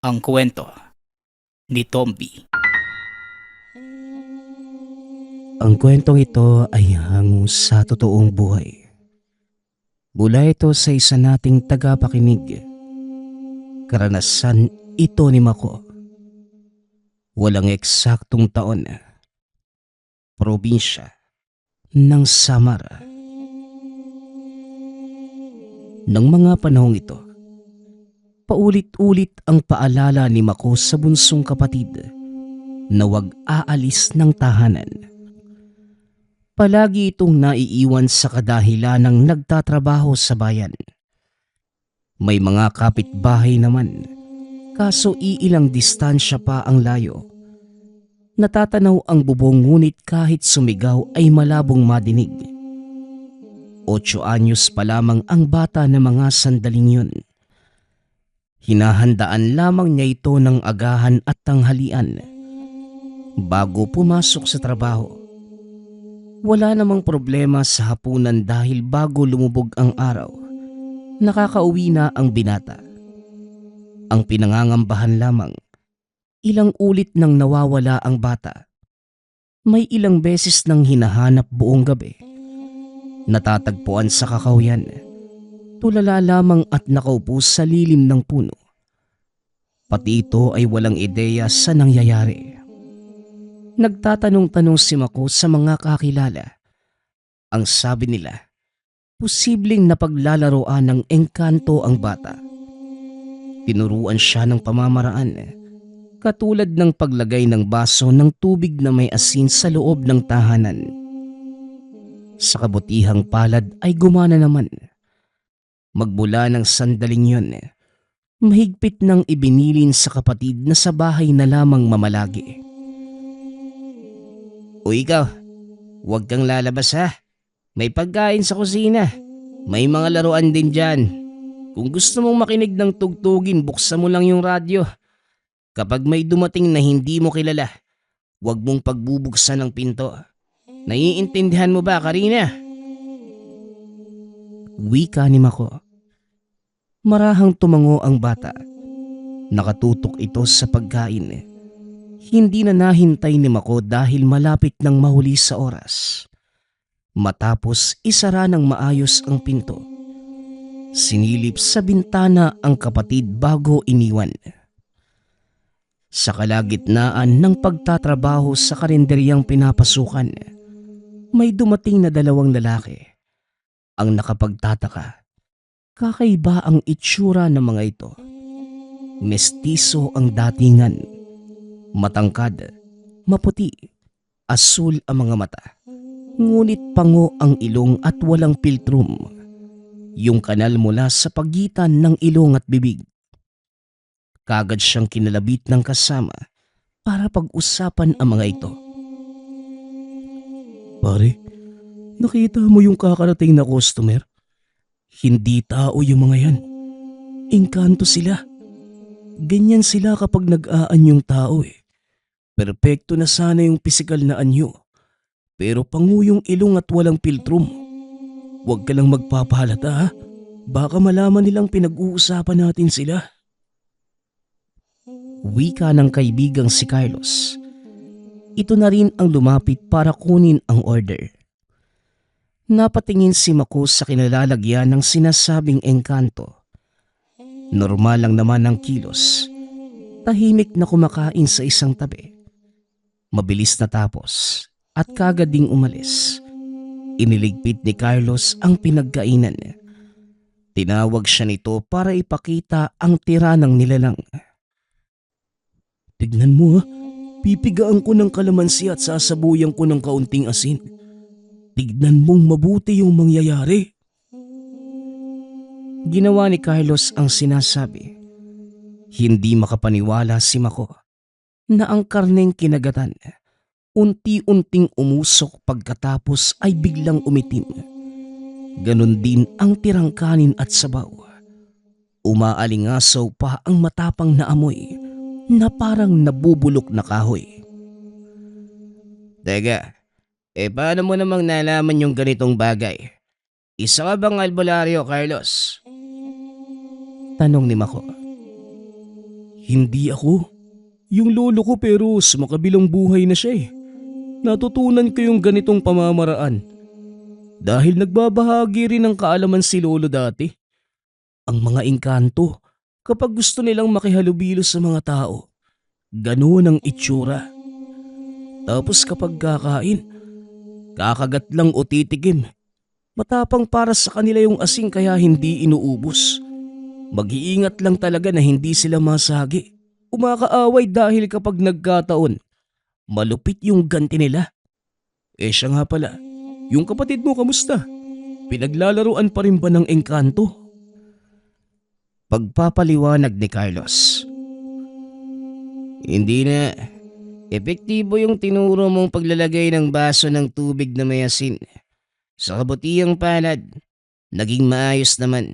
Ang kwento ni Tomby. Ang kwentong ito ay hango sa totoong buhay. Mula ito sa isa nating tagapakinig. Karanasan ito ni Mako. Walang eksaktong taon. Probinsya ng Samar. Nang mga panahong ito, paulit-ulit ang paalala ni Mako sa bunsong kapatid na huwag aalis ng tahanan. Palagi itong naiiwan sa kadahilanang nagtatrabaho sa bayan. May mga kapitbahay naman, kaso iilang distansya pa ang layo. Natatanaw ang bubong ngunit kahit sumigaw ay malabong madinig. 8 anyos pa lamang ang bata na mga sandaling yun. Hinahandaan lamang niya ito ng agahan at tanghalian bago pumasok sa trabaho. Wala namang problema sa hapunan dahil bago lumubog ang araw, nakakauwi na ang binata. Ang pinangangambahan lamang, ilang ulit nang nawawala ang bata. May ilang beses nang hinahanap buong gabi. Natatagpuan sa kakawyan, tulala lamang at nakaupo sa lilim ng puno. Pati ito ay walang ideya sa nangyayari. Nagtatanong-tanong si Mako sa mga kakilala. Ang sabi nila, posibleng napaglalaroan ng engkanto ang bata. Tinuruan siya ng pamamaraan, katulad ng paglagay ng baso ng tubig na may asin sa loob ng tahanan. Sa kabutihang palad ay gumana naman. Magmula ng sandaling yun, mahigpit nang ibinilin sa kapatid na sa bahay na lamang mamalagi. O ikaw, huwag kang lalabas ha. May pagkain sa kusina. May mga laruan din dyan. Kung gusto mong makinig ng tugtugin, buksan mo lang yung radyo. Kapag may dumating na hindi mo kilala, huwag mong pagbubuksan ng pinto. Naiintindihan mo ba, Karina? Wika ni Mako. Marahang tumango ang bata. Nakatutok ito sa pagkain. Hindi na nahintay ni Mako dahil malapit nang mahuli sa oras. Matapos isara ng maayos ang pinto, sinilip sa bintana ang kapatid bago iniwan. Sa kalagitnaan ng pagtatrabaho sa karinderyang pinapasukan, may dumating na 2 lalaki. Ang nakapagtataka, kakaiba ang itsura ng mga ito. Mestizo ang datingan. Matangkad, maputi, asul ang mga mata. Ngunit pango ang ilong at walang piltrum. Yung kanal mula sa pagitan ng ilong at bibig. Kagad siyang kinalabit ng kasama para pag-usapan ang mga ito. Pare, nakita mo yung kakarating na customer? Hindi tao yung mga yan. Engkanto sila. Ganyan sila kapag nag-aanyong tao eh. Perpekto na sana yung pisikal na anyo, pero panguyong ilong at walang piltrum. Huwag ka lang magpapahalata ha, baka malaman nilang pinag-uusapan natin sila. Wika ng kaibigang si Carlos. Ito na rin ang lumapit para kunin ang order. Napatingin si Mako sa kinalalagyan ng sinasabing engkanto. Normal lang naman ang kilos. Tahimik na kumakain sa isang tabi. Mabilis natapos at kagad ding umalis. Iniligpit ni Carlos ang pinagkainan. Tinawag siya nito para ipakita ang tira ng nilalang. Tignan mo ha, pipigaan ko ng kalamansi at sasabuyan ko ng kaunting asin. Tignan mong mabuti yung mangyayari. Ginawa ni Carlos ang sinasabi. Hindi makapaniwala si Mako na ang karneng kinagatan unti-unting umusok pagkatapos ay biglang umitim. Ganon din ang tirang kanin at sabaw. Umaalingasaw pa ang matapang na amoy na parang nabubulok na kahoy. Teka, paano mo namang nalaman yung ganitong bagay? Isa ka bang albularyo, Carlos? Tanong ni Mako. Hindi ako. Yung lolo ko pero sa makabilang buhay na siya eh. Natutunan ko yung ganitong pamamaraan. Dahil nagbabahagi rin ng kaalaman si lolo dati. Ang mga engkanto, kapag gusto nilang makihalubilo sa mga tao, ganoon ang itsura. Tapos kapag kakain, kakagat lang o titigim. Matapang para sa kanila yung asin kaya hindi inuubos. Mag-iingat lang talaga na hindi sila masagi. Umakaaway dahil kapag nagkataon, malupit yung ganti nila. Siya nga pala, yung kapatid mo kamusta? Pinaglalaruan pa rin ba ng engkanto? Pagpapaliwanag ni Carlos. Hindi na. Epektibo yung tinuro mong paglalagay ng baso ng tubig na may asin. Sa kabutihang palad, naging maayos naman.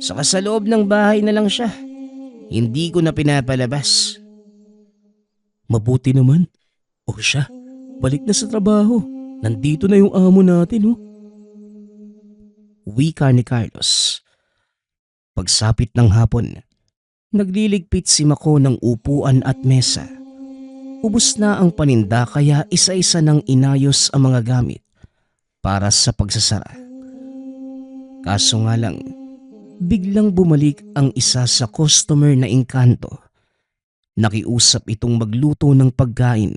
Saka sa loob ng bahay na lang siya. Hindi ko na pinapalabas. Mabuti naman. O siya, balik na sa trabaho. Nandito na yung amo natin, oh. Wika ni Carlos. Pagsapit ng hapon, nagliligpit si Mako ng upuan at mesa. Ubus na ang paninda kaya isa-isa nang inayos ang mga gamit para sa pagsasara. Kaso nga lang, biglang bumalik ang isa sa customer na engkanto. Nakiusap itong magluto ng pagkain.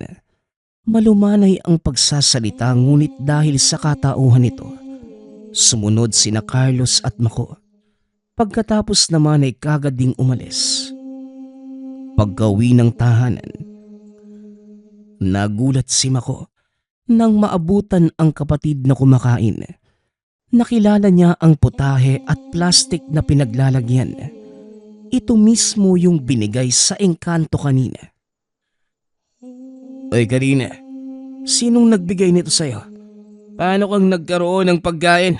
Malumanay ang pagsasalita ngunit dahil sa katauhan nito, sumunod sina Carlos at Mako. Pagkatapos naman ay kagad ding umalis. Paggawi ng tahanan, nagulat si Mako nang maabutan ang kapatid na kumakain. Nakilala niya ang putahe at plastik na pinaglalagyan. Ito mismo yung binigay sa engkanto kanina. Oy Karina, sinong nagbigay nito sa'yo? Paano kang nagkaroon ng pagkain?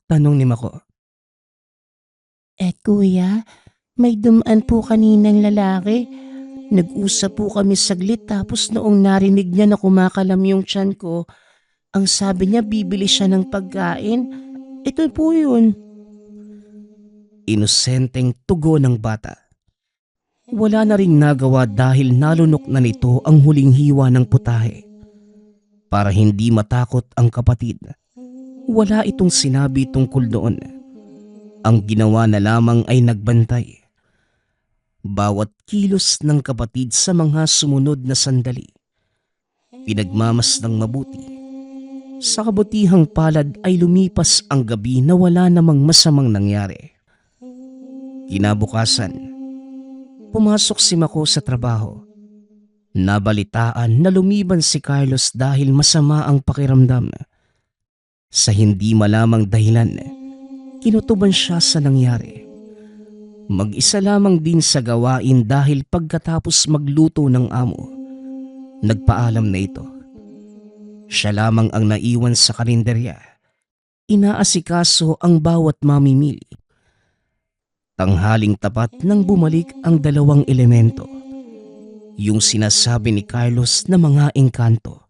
Tanong ni Mako. Kuya, may dumaan po kaninang lalaki. Nag-usap po kami saglit tapos noong narinig niya na kumakalam yung tiyan ko, ang sabi niya bibili siya ng pagkain. Ito po yun. Inosenteng tugon ng bata. Wala na ring nagawa dahil nalunok na nito ang huling hiwa ng putahe. Para hindi matakot ang kapatid, wala itong sinabi tungkol doon. Ang ginawa na lamang ay nagbantay. Bawat kilos ng kapatid sa mga sumunod na sandali, pinagmamas ng mabuti. Sa kabutihang palad ay lumipas ang gabi na wala namang masamang nangyari. Kinabukasan, pumasok si Mako sa trabaho. Nabalitaan na lumiban si Carlos dahil masama ang pakiramdam. Sa hindi malamang dahilan, kinutuban siya sa nangyari. Mag-isa lamang din sa gawain dahil pagkatapos magluto ng amo, nagpaalam na ito. Siya lamang ang naiwan sa karinderya. Inaasikaso ang bawat mamimili. Tanghaling tapat nang bumalik ang dalawang elemento. Yung sinasabi ni Carlos na mga engkanto.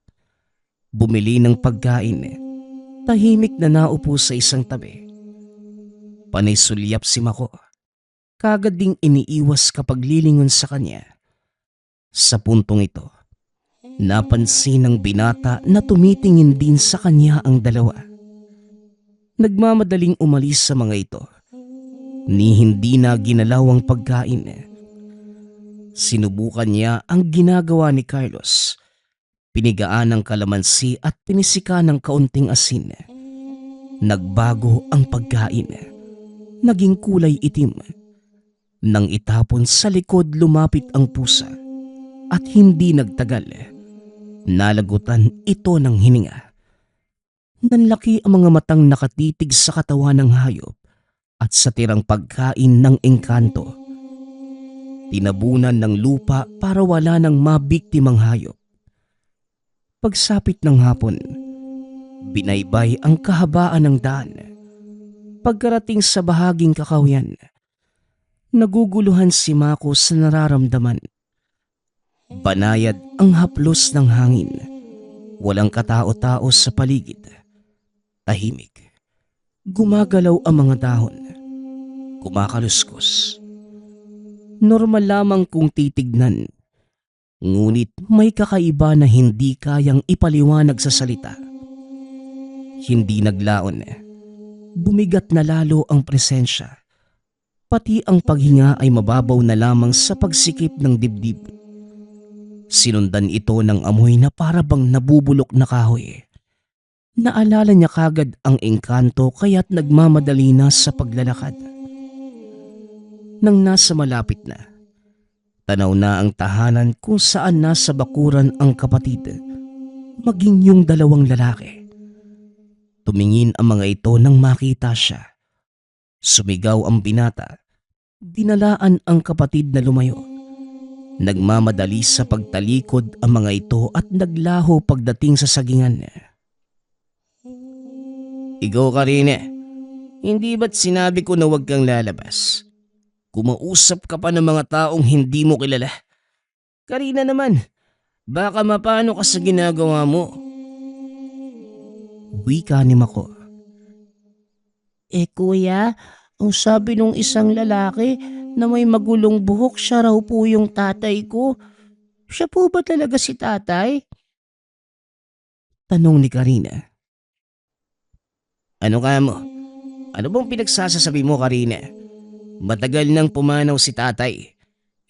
Bumili ng pagkain. Tahimik na naupo sa isang tabi. Panay sulyap si Mako. Kagad ding iniiwas kapag lilingon sa kanya. Sa puntong ito, napansin ng binata na tumitingin din sa kanya ang dalawa. Nagmamadaling umalis sa mga ito. Ni hindi na ginalaw ang pagkain. Sinubukan niya ang ginagawa ni Carlos. Pinigaan ng kalamansi at pinisika ng kaunting asin. Nagbago ang pagkain. Naging kulay itim. Nang itapon sa likod lumapit ang pusa at hindi nagtagal, nalagutan ito ng hininga. Nanlaki ang mga matang nakatitig sa katawan ng hayop at sa tirang pagkain ng engkanto. Tinabunan ng lupa para wala nang mabiktimang hayop. Pagsapit ng hapon, binaybay ang kahabaan ng daan. Pagkarating sa bahaging kakahuyan, naguguluhan si Mako sa nararamdaman. Banayad ang haplos ng hangin. Walang katao-tao sa paligid. Tahimik. Gumagalaw ang mga dahon. Kumakaluskos. Normal lamang kung titignan. Ngunit may kakaiba na hindi kayang ipaliwanag sa salita. Hindi naglaon. Bumigat na lalo ang presensya. Pati ang paghinga ay mababaw na lamang sa pagsikip ng dibdib. Sinundan ito ng amoy na para bang nabubulok na kahoy. Naalala niya kagad ang engkanto kaya't nagmamadali na sa paglalakad. Nang nasa malapit na, tanaw na ang tahanan kung saan nasa bakuran ang kapatid, maging yung dalawang lalaki. Tumingin ang mga ito nang makita siya. Sumigaw ang binata. Dinalaan ang kapatid na lumayo. Nagmamadali sa pagtalikod ang mga ito at naglaho pagdating sa sagingan. Ikaw, Karina, hindi ba't sinabi ko na huwag kang lalabas? Kumausap ka pa ng mga taong hindi mo kilala. Karina naman, baka mapano ka sa ginagawa mo. Wika ni Mako. Kuya, ang sabi nung isang lalaki na may magulong buhok, siya raw po yung tatay ko. Siya po ba talaga si tatay? Tanong ni Karina. Ano ka mo? Ano bang pinagsasasabi mo, Karina? Matagal nang pumanaw si tatay.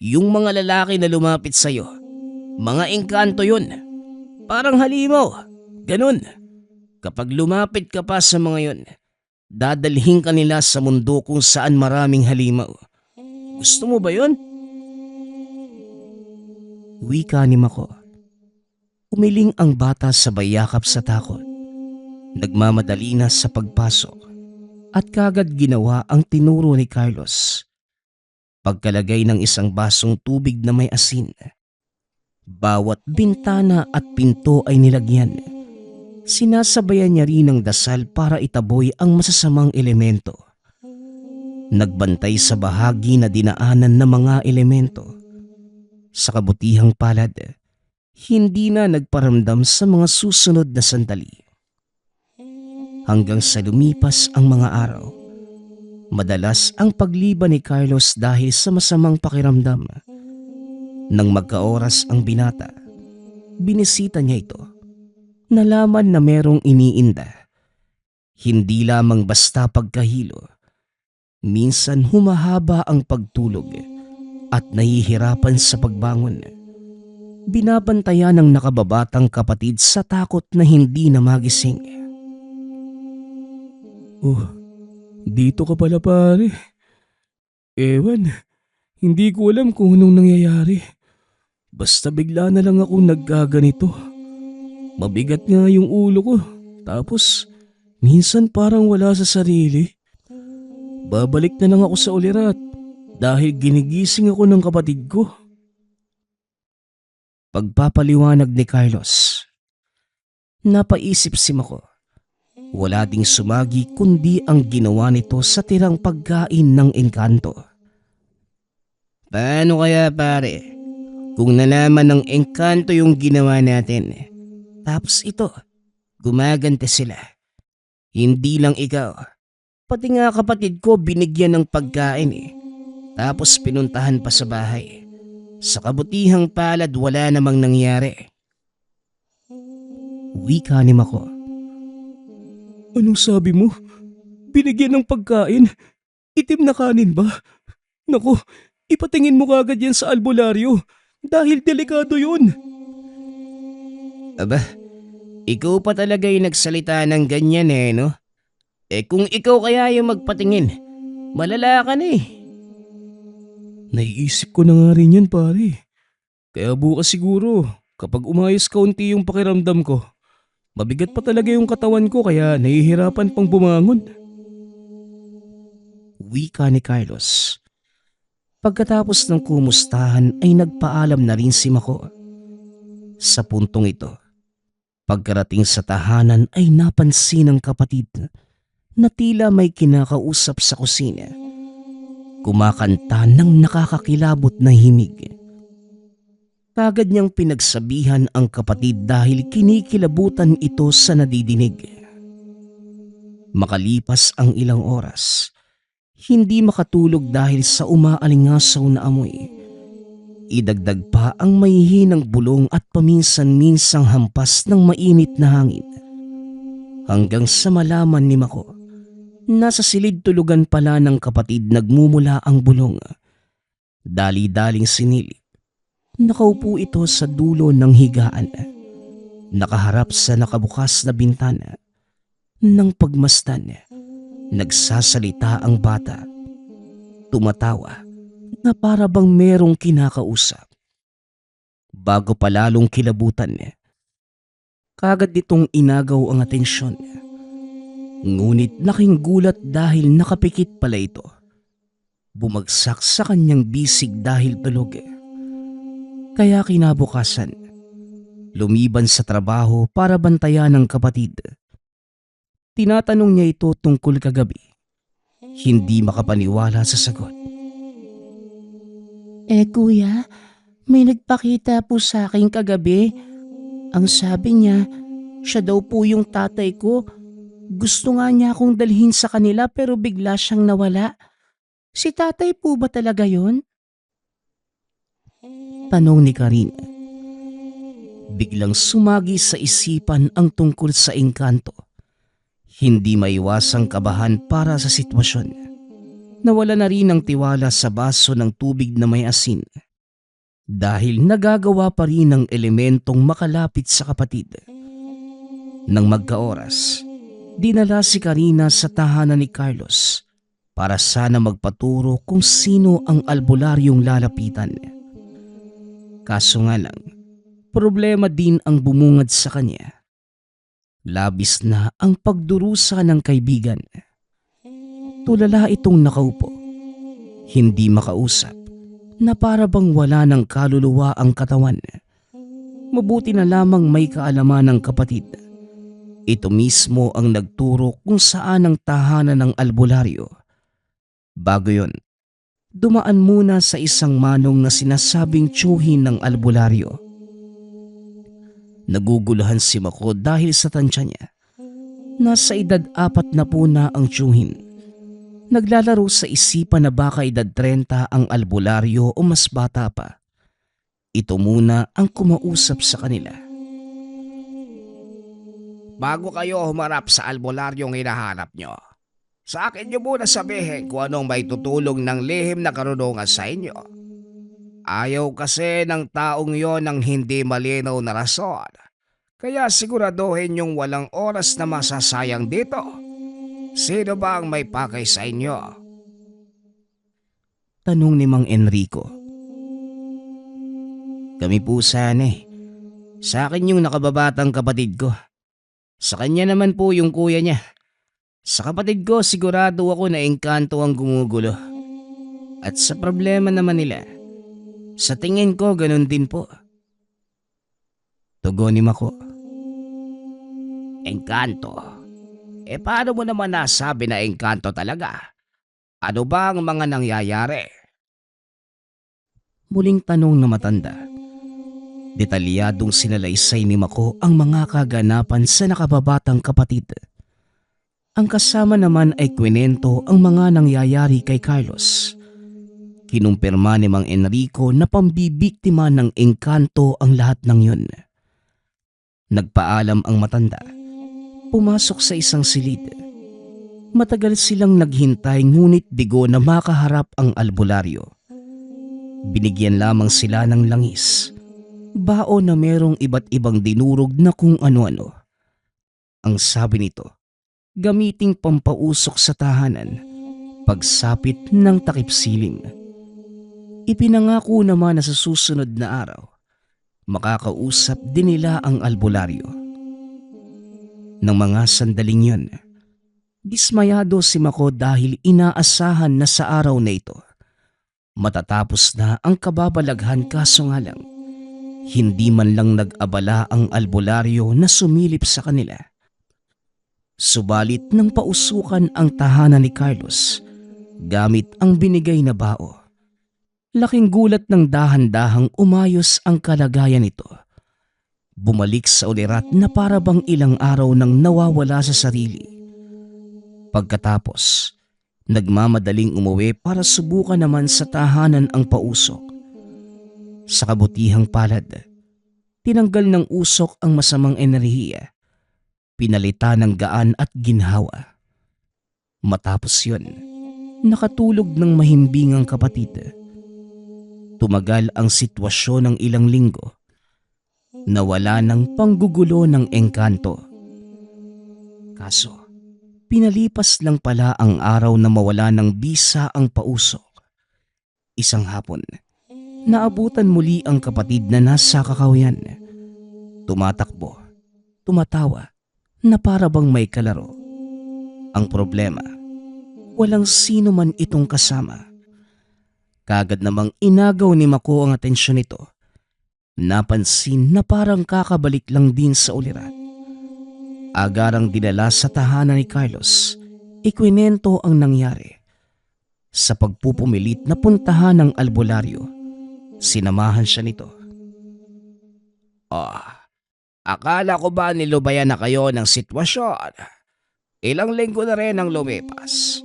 Yung mga lalaki na lumapit sa'yo, mga engkanto yun. Parang halimaw. Ganun. Kapag lumapit ka pa sa mga yun, dadalhin ka nila sa mundo kung saan maraming halimaw. Gusto mo ba yun? Wika ni Mako. Umiling ang bata sa bayakap sa takot. Nagmamadali na sa pagpasok at kagad ginawa ang tinuro ni Carlos. Pagkalagay ng isang basong tubig na may asin. Bawat bintana at pinto ay nilagyan. Sinasabayan niya rin ng dasal para itaboy ang masasamang elemento. Nagbantay sa bahagi na dinaanan ng mga elemento. Sa kabutihang palad, hindi na nagparamdam sa mga susunod na sandali. Hanggang sa lumipas ang mga araw, madalas ang pagliban ni Carlos dahil sa masamang pakiramdam. Nang magkaoras ang binata, binisita niya ito. Nalaman na merong iniinda. Hindi lamang basta pagkahilo. Minsan humahaba ang pagtulog at nahihirapan sa pagbangon. Binabantayan ng nakababatang kapatid sa takot na hindi na magising. Oh, dito ka pala, pare. Ewan, hindi ko alam kung anong nangyayari. Basta bigla na lang ako nagkaganito. Mabigat nga yung ulo ko. Tapos, minsan parang wala sa sarili. Babalik na lang ako sa ulirat dahil ginigising ako ng kapatid ko. Pagpapaliwanag ni Carlos. Napaisip si Mako. Wala ding sumagi kundi ang ginawa nito sa tirang pagkain ng engkanto. Paano kaya, pare? Kung nalaman ng engkanto yung ginawa natin, tapos ito, gumagante sila. Hindi lang ikaw, pati nga kapatid ko binigyan ng pagkain Tapos pinuntahan pa sa bahay. Sa kabutihang palad wala namang nangyari. Wika ni Mako. Anong sabi mo? Binigyan ng pagkain? Itim na kanin ba? Naku, ipatingin mo kagad yan sa albularyo dahil delikado yun. Aba, ikaw pa talaga yung nagsalita ng ganyan no? Kung ikaw kaya yung magpatingin, malala ka na Naiisip ko na nga rin yan, pare. Kaya bukas siguro, kapag umayos kaunti yung pakiramdam ko, mabigat pa talaga yung katawan ko kaya nahihirapan pang bumangon. Wika ni Carlos. Pagkatapos ng kumustahan ay nagpaalam na rin si Mako. Sa puntong ito, pagkarating sa tahanan ay napansin ng kapatid na tila may kinakausap sa kusina. Kumakanta ng nakakakilabot na himig. Kagad niyang pinagsabihan ang kapatid dahil kinikilabutan ito sa nadidinig. Makalipas ang ilang oras, Hindi makatulog dahil sa umaalingasaw na amoy. Idagdag pa ang mahihinang bulong at paminsan-minsang hampas ng mainit na hangin. Hanggang sa malaman ni Mako, nasa silid tulugan pala ng kapatid nagmumula ang bulong. Dali-daling sinilip. Nakaupo ito sa dulo ng higaan. Nakaharap sa nakabukas na bintana. Nang pagmasdan, nagsasalita ang bata. Tumatawa na para bang merong kinakausap. Bago pa lalong kilabutan, kagad itong inagaw ang atensyon. Ngunit laking gulat dahil nakapikit pala ito. Bumagsak sa kanyang bisig dahil tulog. Kaya kinabukasan, lumiban sa trabaho para bantayan ng kapatid. Tinatanong niya ito tungkol kagabi. Hindi makapaniwala sa sagot. Kuya, may nagpakita po sa akin kagabi. Ang sabi niya, siya daw po yung tatay ko. Gusto nga niya akong dalhin sa kanila pero bigla siyang nawala. Si tatay po ba talaga yon? Tanong ni Karina. Biglang sumagi sa isipan ang tungkol sa engkanto. Hindi maiwasang kabahan para sa sitwasyon. Nawala na rin ang tiwala sa baso ng tubig na may asin. Dahil nagagawa pa rin ng elementong makalapit sa kapatid. Nang magkaoras, dinala si Karina sa tahanan ni Carlos para sana magpaturo kung sino ang albularyong lalapitan. Kaso nga lang, problema din ang bumungad sa kanya. Labis na ang pagdurusa ng kaibigan. Tulala itong nakaupo, hindi makausap, na para bang wala ng kaluluwa ang katawan. Mabuti na lamang may kaalaman ng kapatid. Ito mismo ang nagturo kung saan ang tahanan ng albularyo. Bago yon, dumaan muna sa isang manong na sinasabing tiyuhin ng albularyo. Naguguluhan si Mako dahil sa tansya niya. Nasa edad 40 na ang tiyuhin. Naglalaro sa isipan na baka edad 30 ang albularyo o mas bata pa. Ito muna ang kumausap sa kanila. Bago kayo humarap sa albularyong hinahanap nyo, sa akin nyo muna sabihin kung anong may tutulong ng lihim na karunungan sa inyo. Ayaw kasi ng taong yon ng hindi malinaw na rason. Kaya siguraduhin yung walang oras na masasayang dito. Sino ba ang may pakay sa inyo? Tanong ni Mang Enrico. Kami po sana eh. Sa akin yung nakababatang kapatid ko. Sa kanya naman po yung kuya niya. Sa kapatid ko sigurado ako na engkanto ang gumugulo. At sa problema naman nila, sa tingin ko ganun din po. Tugon ni Mako. Engkanto? Paano mo naman nasabi na engkanto talaga? Ano ba ang mga nangyayari? Muling tanong na matanda. Detalyadong sinalaysay ni Mako ang mga kaganapan sa nakababatang kapatid. Ang kasama naman ay kwento ang mga nangyayari kay Carlos. Kinumpirma ni Mang Enrico na pambibiktima ng engkanto ang lahat ng yun. Nagpaalam ang matanda. Pumasok sa isang silid. Matagal silang naghintay ngunit bigo na makaharap ang albularyo. Binigyan lamang sila ng langis. Bao na merong iba't ibang dinurog na kung ano-ano. Ang sabi nito, gamiting pampausok sa tahanan, pagsapit ng takip siling. Ipinangako naman na sa susunod na araw, makakausap din nila ang albularyo. Nang mga sandaling yun, dismayado si Mako dahil inaasahan na sa araw na ito, matatapos na ang kababalaghan kaso nga lang, hindi man lang nag-abala ang albularyo na sumilip sa kanila. Subalit nang pausukan ang tahanan ni Carlos, gamit ang binigay na bao, laking gulat ng dahan-dahang umayos ang kalagayan nito. Bumalik sa ulirat na para bang ilang araw nang nawawala sa sarili. Pagkatapos, Nagmamadaling umuwi para subukan naman sa tahanan ang pausok. Sa kabutihang palad, tinanggal ng usok ang masamang enerhiya. Pinalitan ng gaan at ginhawa. Matapos yun, nakatulog ng mahimbing ang kapatid. Tumagal ang sitwasyon ng ilang linggo. Nawala ng panggugulo ng engkanto. Kaso, pinalipas lang pala ang araw na mawala ng bisa ang pausok. Isang hapon, naabutan muli ang kapatid na nasa kakahuyan. Tumatakbo, tumatawa, na para bang may kalaro. Ang problema, walang sino man itong kasama. Kagad namang inagaw ni Mako ang atensyon nito. Napansin na parang kakabalik lang din sa ulirat. Agarang dinala sa tahanan ni Carlos, ikwinento ang nangyari. Sa pagpupumilit na puntahan ng albularyo, sinamahan siya nito. Akala ko ba nilubayan na kayo ng sitwasyon? Ilang linggo na rin ang lumipas.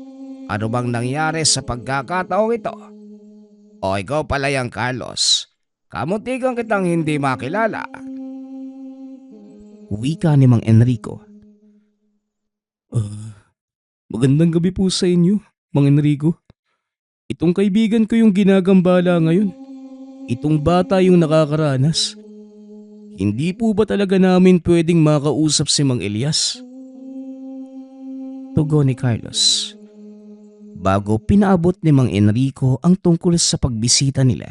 Ano bang nangyari sa pagkakataong ito? O ikaw pala yung Carlos. Kamuntikan kitang hindi makilala. Wika ni Mang Enrico. Magandang gabi po sa inyo, Mang Enrico. Itong kaibigan ko yung ginagambala ngayon. Itong bata yung nakakaranas. Hindi po ba talaga namin pwedeng makausap si Mang Elias? Tugon ni Carlos. Bago pinaabot ni Mang Enrico ang tungkol sa pagbisita nila,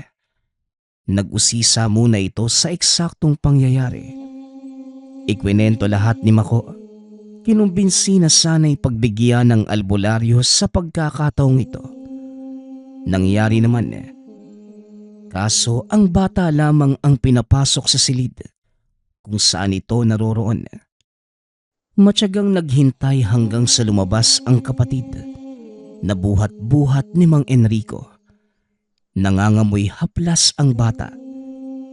nag-usisa muna ito sa eksaktong pangyayari. Ikwinento lahat ni Mako. Kinumbinsi na sana'y pagbigyan ng albularyo sa pagkakataong ito. Nangyari naman kaso ang bata lamang ang pinapasok sa silid kung saan ito naroroon. Matyagang naghintay hanggang sa lumabas ang kapatid. Nabuhat-buhat ni Mang Enrico. Nangangamoy haplas ang bata.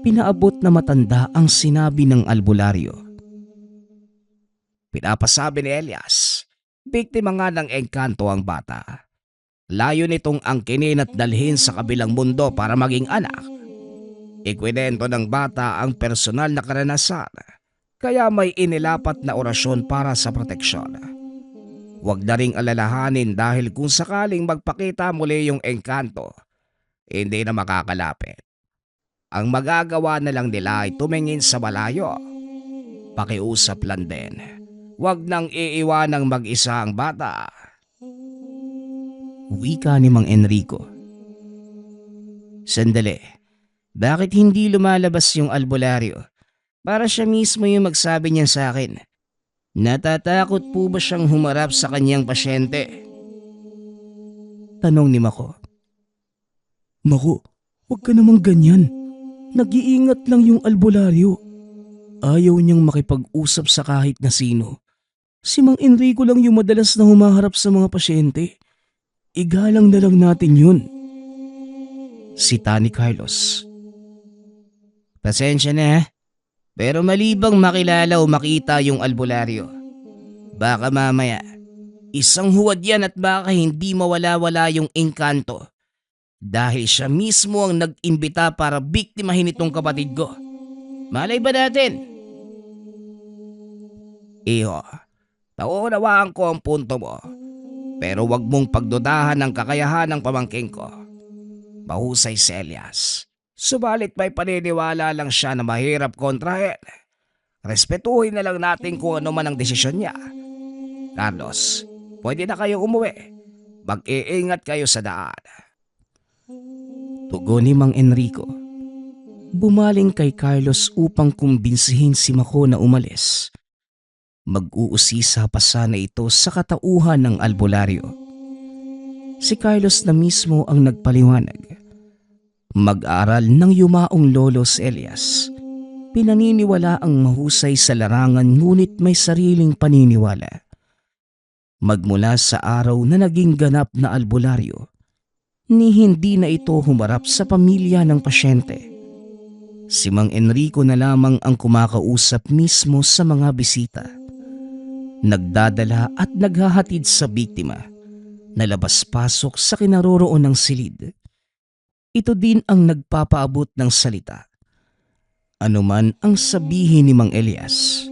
Pinaabot na matanda ang sinabi ng albularyo. Pinapasabi ni Elias, biktima nga ng engkanto ang bata. Layo nitong angkinin at dalhin sa kabilang mundo para maging anak. Ikwinento ng bata ang personal na karanasan, kaya may inilapat na orasyon para sa proteksyon. Huwag na ring alalahanin dahil kung sakaling magpakita muli yung engkanto, hindi na makakalapit. Ang magagawa na lang nila ay tumingin sa malayo. Pakiusap lang din. Huwag nang iiwanang mag-isa ang bata. Wika ni Mang Enrico. Sandali, bakit hindi lumalabas yung albularyo? Para siya mismo yung magsabi niyan sa akin. Natatakot po ba siyang humarap sa kanyang pasyente? Tanong ni Mako. Mako, huwag ka namang ganyan. Nag-iingat lang yung albularyo. Ayaw niyang makipag-usap sa kahit na sino. Si Mang Enrico lang yung madalas na humaharap sa mga pasyente. Igalang na lang natin yun. Sita ni Carlos. Pasensya na, pero malibang makilala o makita yung albularyo. Baka mamaya, isang huwad yan at baka hindi mawala-wala yung engkanto. Dahil siya mismo ang nag-imbita para biktimahin itong kapatid ko. Malay ba natin? Iho, naunawaan ko ang punto mo. Pero wag mong pagdudahan ng kakayahan ng pamangking ko. Mahusay si Elias. Subalit may paniniwala lang siya na mahirap kontrahin. Respetuhin na lang natin kung ano man ang desisyon niya. Carlos, pwede na kayo umuwi. Mag-iingat kayo sa daan. Tugon ni Mang Enrico. Bumaling kay Carlos upang kumbinsihin si Mako na umalis. Mag-uusisa pa sana ito sa katauhan ng albularyo. Si Carlos na mismo ang nagpaliwanag. Mag-aral ng yumaong lolo si Elias. Pinaniniwala ang mahusay sa larangan ngunit may sariling paniniwala. Magmula sa araw na naging ganap na albularyo, ni hindi na ito humarap sa pamilya ng pasyente. Si Mang Enrico na lamang ang kumakausap mismo sa mga bisita. Nagdadala at naghahatid sa biktima na labas-pasok sa kinaroroon ng silid. Ito din ang nagpapaabot ng salita. Ano man ang sabihin ni Mang Elias.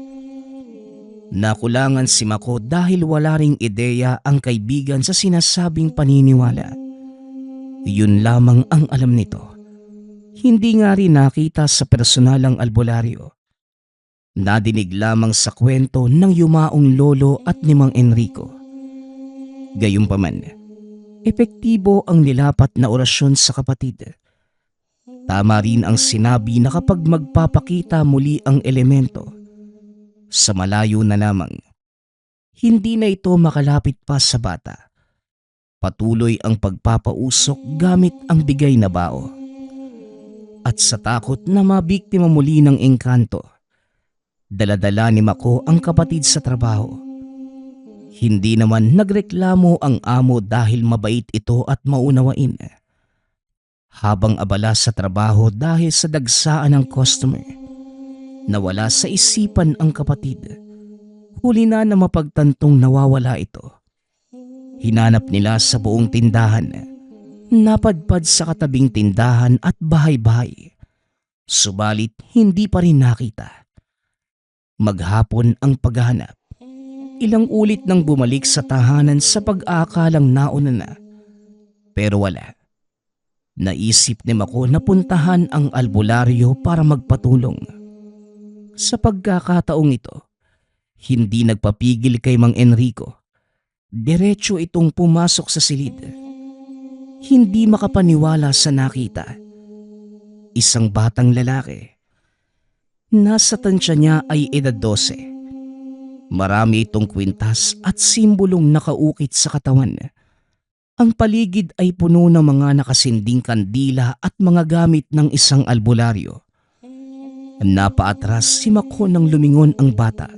Nakulangan si Mako dahil wala ring ideya ang kaibigan sa sinasabing paniniwala. Yun lamang ang alam nito. Hindi nga rin nakita sa personalang albularyo. Nadinig lamang sa kwento ng yumaong lolo at ni Mang Enrico. Gayunpaman, epektibo ang nilapat na orasyon sa kapatid. Tama rin ang sinabi na kapag magpapakita muli ang elemento, sa malayo na lamang, hindi na ito makalapit pa sa bata. Patuloy ang pagpapausok gamit ang bigay na bao. At sa takot na mabiktima muli ng engkanto, daladala ni Mako ang kapatid sa trabaho. Hindi naman nagreklamo ang amo dahil mabait ito at maunawain. Habang abala sa trabaho dahil sa dagsaan ng customer, nawala sa isipan ang kapatid. Huli na mapagtantong nawawala ito. Hinanap nila sa buong tindahan. Napadpad sa katabing tindahan at bahay-bahay. Subalit hindi pa rin nakita. Maghapon ang paghahanap. Ilang ulit nang bumalik sa tahanan sa pag-aakalang nauna na. Pero wala. Naisip ni Mako na puntahan ang albularyo para magpatulong. Sa pagkakataong ito, hindi nagpapigil kay Mang Enrico. Diretso itong pumasok sa silid. Hindi makapaniwala sa nakita. Isang batang lalaki. Nasa tansya niya ay edad 12. Marami itong kwintas at simbolong nakaukit sa katawan. Ang paligid ay puno ng mga nakasinding kandila at mga gamit ng isang albularyo. Napaatras si Mako nang lumingon ang bata.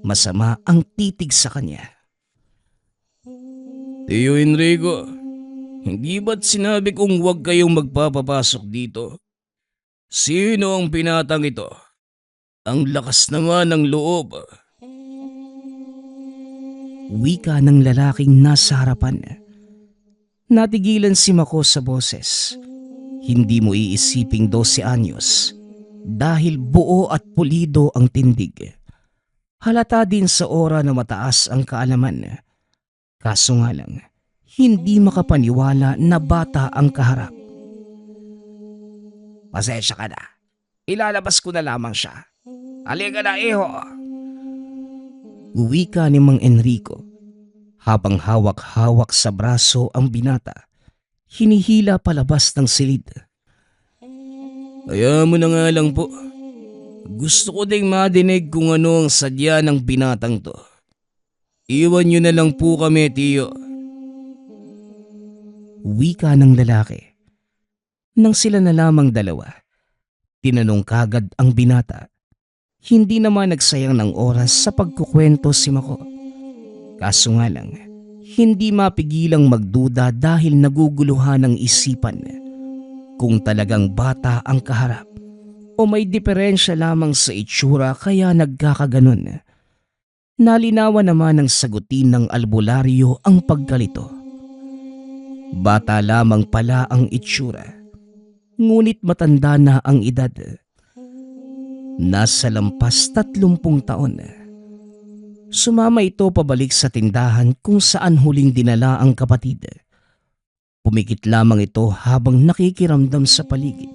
Masama ang titig sa kanya. Tio Enrico, hindi ba't sinabi kong huwag kayong magpapapasok dito? Sino ang pinatang ito? Ang lakas naman ng loob. Wika ng lalaking nasa harapan. Natigilan si Mako sa boses. Hindi mo iisiping 12 anyos dahil buo at pulido ang tindig. Halata din sa aura na mataas ang kaalaman. Kaso nga lang, hindi makapaniwala na bata ang kaharap. Pasensya ka na. Ilalabas ko na lamang siya. Halika na, iho. Wika ni Mang Enrico. Habang hawak-hawak sa braso ang binata, hinihila palabas ng silid. Kaya mo na nga lang po. Gusto ko ding madinig kung ano ang sadya ng binatang to. Iwan nyo na lang po kami, tiyo. Wika ng lalaki. Nang sila na lamang dalawa, tinanong kagad ang binata. Hindi naman nagsayang ng oras sa pagkukwento si Mako. Kaso nga lang, hindi mapigilang magduda dahil naguguluhan ng isipan kung talagang bata ang kaharap o may diferensya lamang sa itsura kaya nagkakaganon. Nalinawan naman ng sagutin ng albularyo ang pagkalito. Bata lamang pala ang itsura, ngunit matanda na ang edad. Nasa lampas 30 taon. Sumama ito pabalik sa tindahan kung saan huling dinala ang kapatid. Pumikit lamang ito habang nakikiramdam sa paligid.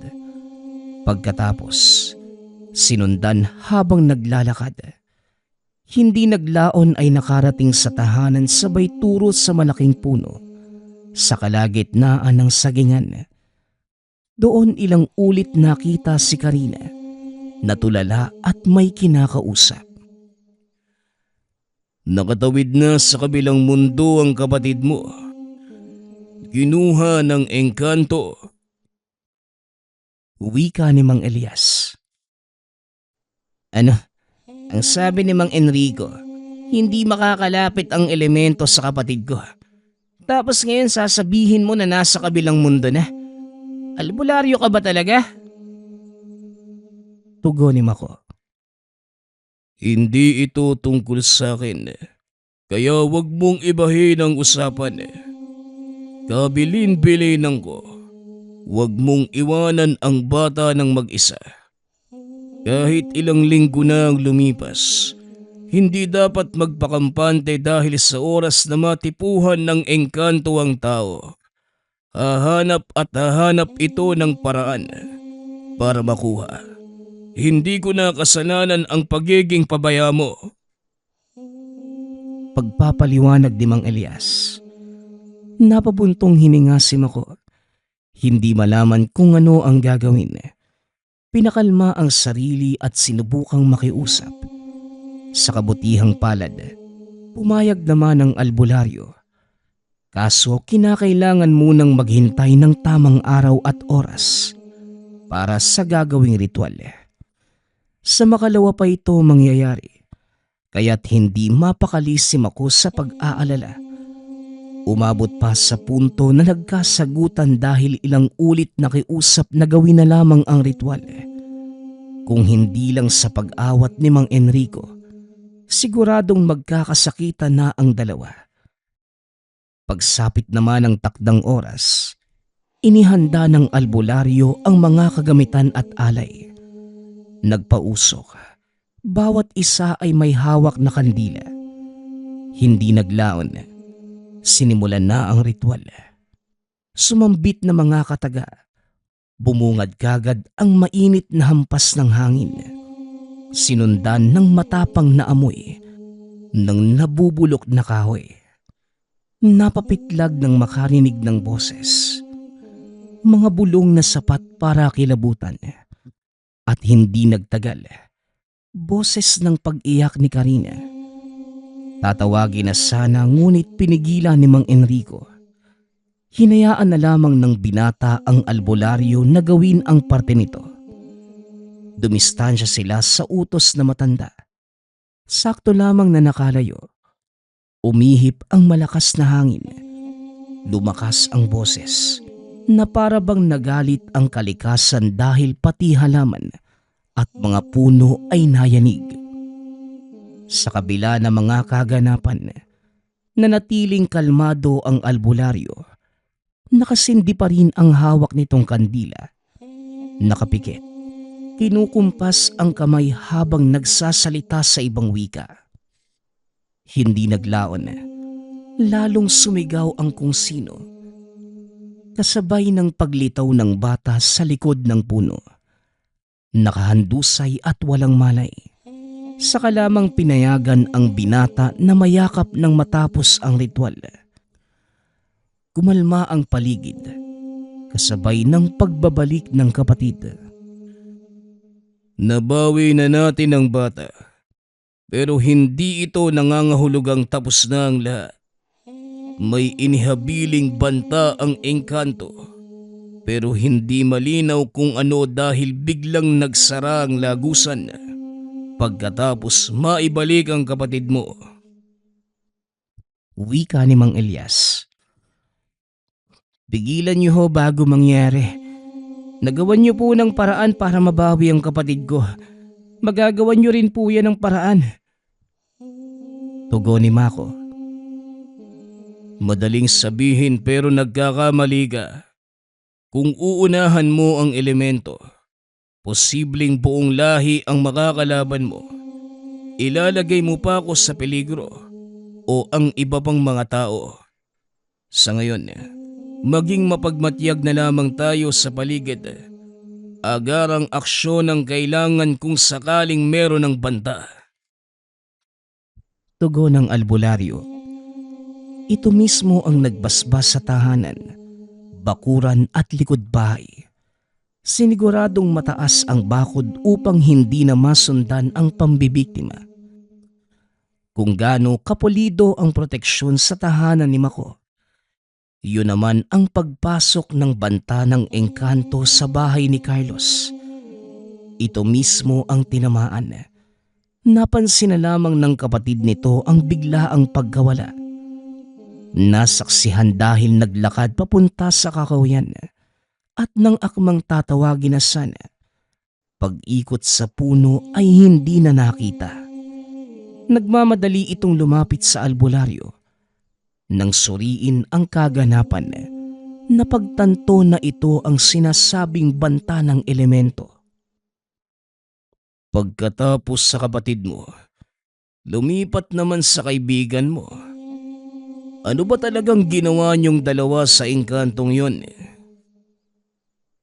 Pagkatapos, sinundan habang naglalakad. Hindi naglaon ay nakarating sa tahanan sabay turo sa malaking puno sa kalagitnaan ng sagingan. Doon ilang ulit nakita si Karina, natulala at may kinakausap. Nakatawid na sa kabilang mundo ang kapatid mo. Kinuha ng engkanto. Wika ni Mang Elias. Ano? Ang sabi ni Mang Enrico, hindi makakalapit ang elemento sa kapatid ko. Tapos ngayon sasabihin mo na nasa kabilang mundo na. Albularyo ka ba talaga? Tugon ni Mako. Hindi ito tungkol sa akin. Kaya wag mong ibahin ang usapan. Kabilin-bilinan ko. Huwag mong iwanan ang bata ng mag-isa. Kahit ilang linggo na ang lumipas, hindi dapat magpakampante dahil sa oras na matipuhan ng engkanto ang tao. Hahanap at hahanap ito ng paraan para makuha. Hindi ko na kasalanan ang pagiging pabaya mo. Pagpapaliwanag ni Mang Elias. Napabuntong hininga si Mako. Hindi malaman kung ano ang gagawin. Pinakalma ang sarili at sinubukang makiusap. Sa kabutihang palad, pumayag naman ang albularyo. Kaso kinakailangan munang maghintay ng tamang araw at oras para sa gagawing ritual. Sa makalawa pa ito mangyayari, kaya't hindi mapakali si Mako sa pag-aalala. Umabot pa sa punto na nagkasagutan dahil ilang ulit nakiusap na gawin na lamang ang ritual. Kung hindi lang sa pag-awat ni Mang Enrico, siguradong magkakasakitan na ang dalawa. Pagsapit naman ng takdang oras, inihanda ng albularyo ang mga kagamitan at alay. Nagpausok. Bawat isa ay may hawak na kandila. Hindi naglaon. Sinimulan na ang ritual. Sumambit na mga kataga. Bumungad kagad ang mainit na hampas ng hangin. Sinundan ng matapang na amoy ng nabubulok na kahoy. Napapitlag ng makarinig ng boses. Mga bulong na sapat para kilabutan. At hindi nagtagal. Boses ng pag-iyak ni Karina. Tatawagin na sana ngunit pinigilan ni Mang Enrico. Hinayaan na lamang ng binata ang albularyo na gawin ang parte nito. Dumistansya sila sa utos na matanda. Sakto lamang na nakalayo. Umihip ang malakas na hangin. Lumakas ang boses na para bang nagalit ang kalikasan dahil pati halaman at mga puno ay nayanig. Sa kabila ng mga kaganapan, nanatiling kalmado ang albularyo. Nakasindi pa rin ang hawak nitong kandila. Nakapikit. Kinukumpas ang kamay habang nagsasalita sa ibang wika. Hindi naglaon. Lalong sumigaw ang kung sino. Kasabay ng paglitaw ng bata sa likod ng puno. Nakahandusay at walang malay. Saka lamang pinayagan ang binata na mayakap ng matapos ang ritual. Kumalma ang paligid, kasabay ng pagbabalik ng kapatid. Nabawi na natin ang bata, pero hindi ito nangangahulugang tapos na ang lahat. May inihabiling banta ang engkanto, pero hindi malinaw kung ano dahil biglang nagsara ang lagusan. Pagkatapos maibalik ang kapatid mo. Wika ni Mang Elias. Pigilan niyo ho bago mangyari. Nagawan niyo po ng paraan para mabawi ang kapatid ko. Magagawan niyo rin po yan ng paraan. Tugon ni Mako. Madaling sabihin pero nagkakamali ka. Kung uunahan mo ang elemento, posibleng buong lahi ang makakalaban mo. Ilalagay mo pa ako sa peligro o ang iba pang mga tao. Sa ngayon, maging mapagmatyag na lamang tayo sa paligid. Agarang aksyon ang kailangan kung sakaling meron ng banta. Tugon ng albularyo. Ito mismo ang nagbasbas sa tahanan, bakuran at likod bahay. Siniguradong mataas ang bakod upang hindi na masundan ang pambibiktima. Kung gaano kapulido ang proteksyon sa tahanan ni Mako, yun naman ang pagpasok ng banta ng engkanto sa bahay ni Carlos. Ito mismo ang tinamaan. Napansin na lamang ng kapatid nito ang biglaang pagkawala. Nasaksihan dahil naglakad papunta sa kakahuyan. At nang akmang tatawagin na sana, pag-ikot sa puno ay hindi na nakita. Nagmamadali itong lumapit sa albularyo. Nang suriin ang kaganapan, napagtanto na ito ang sinasabing banta ng elemento. Pagkatapos sa kapatid mo, lumipat naman sa kaibigan mo. Ano ba talagang ginawa niyong dalawa sa engkantong yun?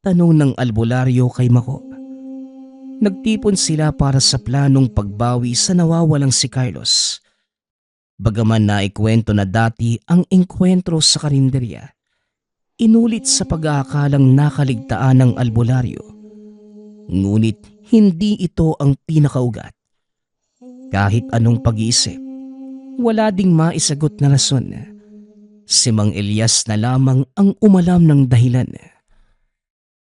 Tanong ng albularyo kay Mako. Nagtipon sila para sa planong pagbawi sa nawawalang si Carlos. Bagaman naikwento na dati ang engkwentro sa karinderya, inulit sa pag-aakalang nakaligtaan ng albularyo. Ngunit hindi ito ang pinakaugat. Kahit anong pag-iisip, wala ding maisagot na rason. Si Mang Elias na lamang ang umalam ng dahilan.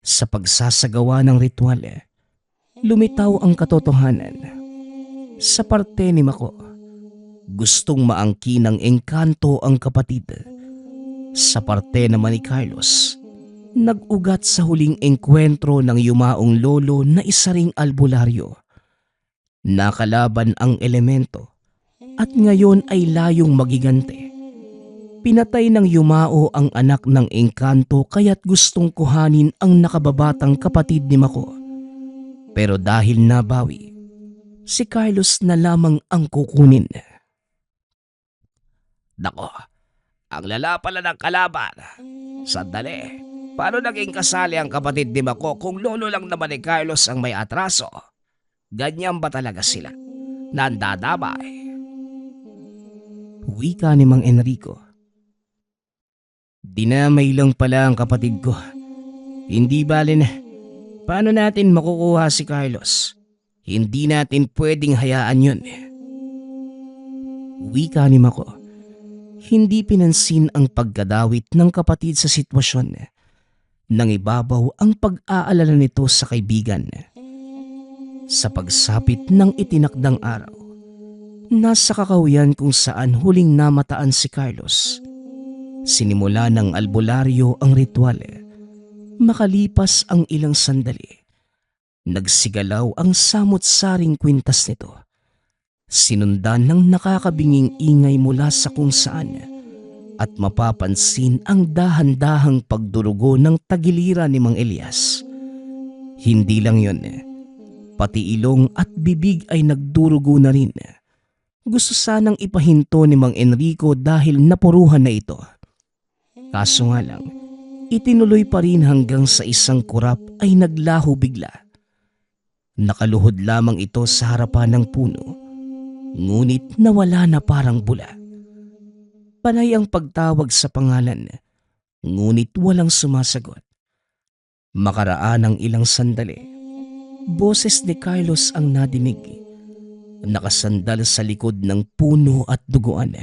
Sa pagsasagawa ng ritual, lumitaw ang katotohanan. Sa parte ni Mako, gustong maangkin ng engkanto ang kapatid. Sa parte naman ni Carlos, nag-ugat sa huling engkwentro ng yumaong lolo na isa ring albularyo. Nakalaban ang elemento at ngayon ay layong magigante. Pinatay ng yumao ang anak ng engkanto kaya't gustong kuhanin ang nakababatang kapatid ni Mako. Pero dahil nabawi, si Carlos na lamang ang kukunin. Nako, ang lala pala ng kalaban. Sandali, paano naging kasali ang kapatid ni Mako kung lolo lang naman ni Carlos ang may atraso? Ganyan ba talaga sila? Nandadamay. Wika ni Mang Enrico. Dinamay lang pala ang kapatid ko. Hindi bale na. Paano natin makukuha si Carlos? Hindi natin pwedeng hayaan yun. Wika ni Mako. Hindi pinansin ang pagkadawit ng kapatid sa sitwasyon. Nangibabaw ang pag-aalala nito sa kaibigan. Sa pagsapit ng itinakdang araw, nasa kakahuyan kung saan huling namataan si Carlos. Sinimula ng albularyo ang ritual. Makalipas ang ilang sandali, nagsigalaw ang samot-saring kwintas nito. Sinundan ng nakakabinging ingay mula sa kung saan at mapapansin ang dahan-dahang pagdurugo ng tagiliran ni Mang Elias. Hindi lang yun, pati ilong at bibig ay nagdurugo na rin. Gusto sanang ipahinto ni Mang Enrico dahil napuruhan na ito. Kaso nga lang, itinuloy pa rin hanggang sa isang kurap ay naglaho bigla. Nakaluhod lamang ito sa harapan ng puno, ngunit nawala na parang bula. Panay ang pagtawag sa pangalan, ngunit walang sumasagot. Makaraan ng ilang sandali, boses ni Carlos ang nadinig, nakasandal sa likod ng puno at duguan.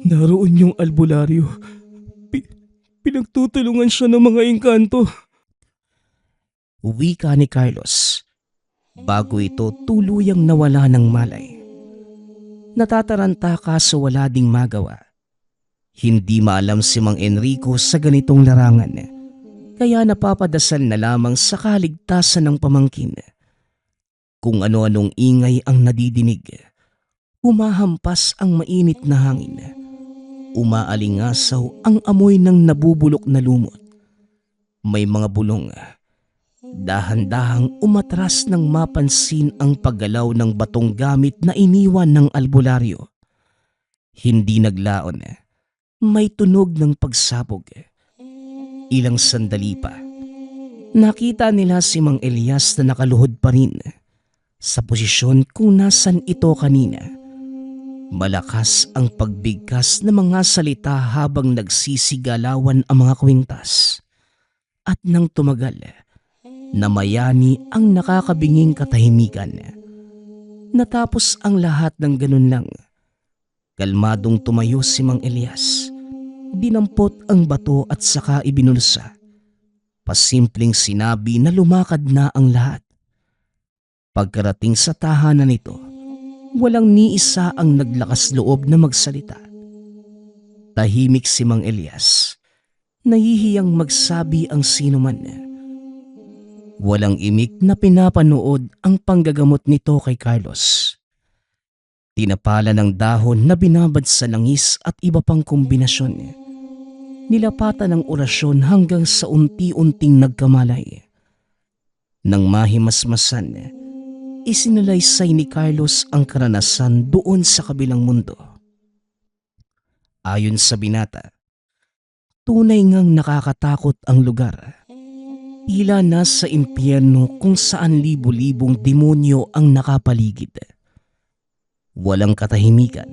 Naroon yung albularyo. Pinagtutulungan siya ng mga engkanto. Wika ni Carlos, bago ito tuluyang nawala ng malay. Natataranta kaso wala ding magawa. Hindi maalam si Mang Enrico sa ganitong larangan, kaya napapadasal na lamang sa kaligtasan ng pamangkin. Kung ano-anong ingay ang nadidinig, humahampas ang mainit na hangin. Umaalingasaw ang amoy ng nabubulok na lumot. May mga bulong. Dahan-dahang umatras nang mapansin ang paggalaw ng batong gamit na iniwan ng albularyo. Hindi naglaon. May tunog ng pagsabog. Ilang sandali pa, nakita nila si Mang Elias na nakaluhod pa rin sa posisyon kung nasan ito kanina. Malakas ang pagbigkas ng mga salita habang nagsisigalawan ang mga kwintas. At nang tumagal, namayani ang nakakabinging katahimikan. Natapos ang lahat ng ganun lang. Kalmadong tumayo si Mang Elias. Dinampot ang bato at saka ibinulsa. Pasimpleng sinabi na lumakad na ang lahat. Pagkarating sa tahanan nito, walang ni isa ang naglakas loob na magsalita. Tahimik si Mang Elias. Nahihiyang magsabi ang sino man. Walang imik na pinapanood ang panggagamot nito kay Carlos. Tinapala ng dahon na binabad sa langis at iba pang kombinasyon. Nilapatan ng orasyon hanggang sa unti-unting nagkamalay. Nang mahimasmasan, isinalaysay ni Carlos ang karanasan doon sa kabilang mundo. Ayon sa binata, tunay ngang nakakatakot ang lugar. Tila nasa impyerno kung saan libo-libong demonyo ang nakapaligid. Walang katahimikan,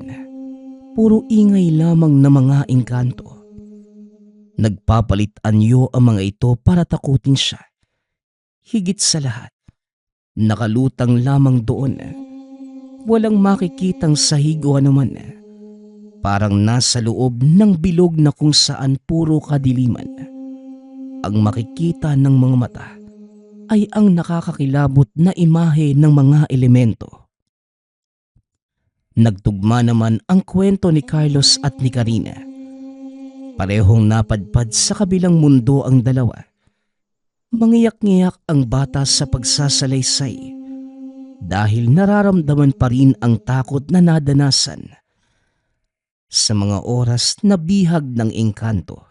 puro ingay lamang na mga engkanto. Nagpapalit anyo ang mga ito para takutin siya. Higit sa lahat, nakalutang lamang doon. Walang makikitang sahig o anuman. Parang nasa loob ng bilog na kung saan puro kadiliman. Ang makikita ng mga mata ay ang nakakakilabot na imahe ng mga elemento. Nagtugma naman ang kwento ni Carlos at ni Karina. Parehong napadpad sa kabilang mundo ang dalawa. Mangiyak-ngiyak ang bata sa pagsasalaysay dahil nararamdaman pa rin ang takot na nadanasan sa mga oras na bihag ng engkanto.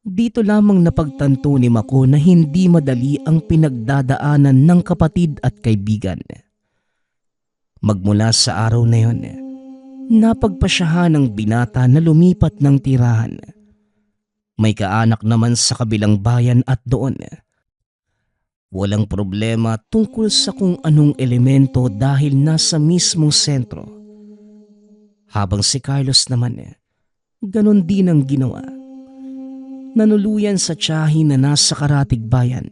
Dito lamang napagtanto ni Mako na hindi madali ang pinagdadaanan ng kapatid at kaibigan. Magmula sa araw na yon, napagpasyahan ng binata na lumipat ng tirahan. May kaanak naman sa kabilang bayan at doon. Walang problema tungkol sa kung anong elemento dahil nasa mismong sentro. Habang si Carlos naman, ganon din ang ginawa. Nanuluyan sa tiyahin na nasa karatig bayan.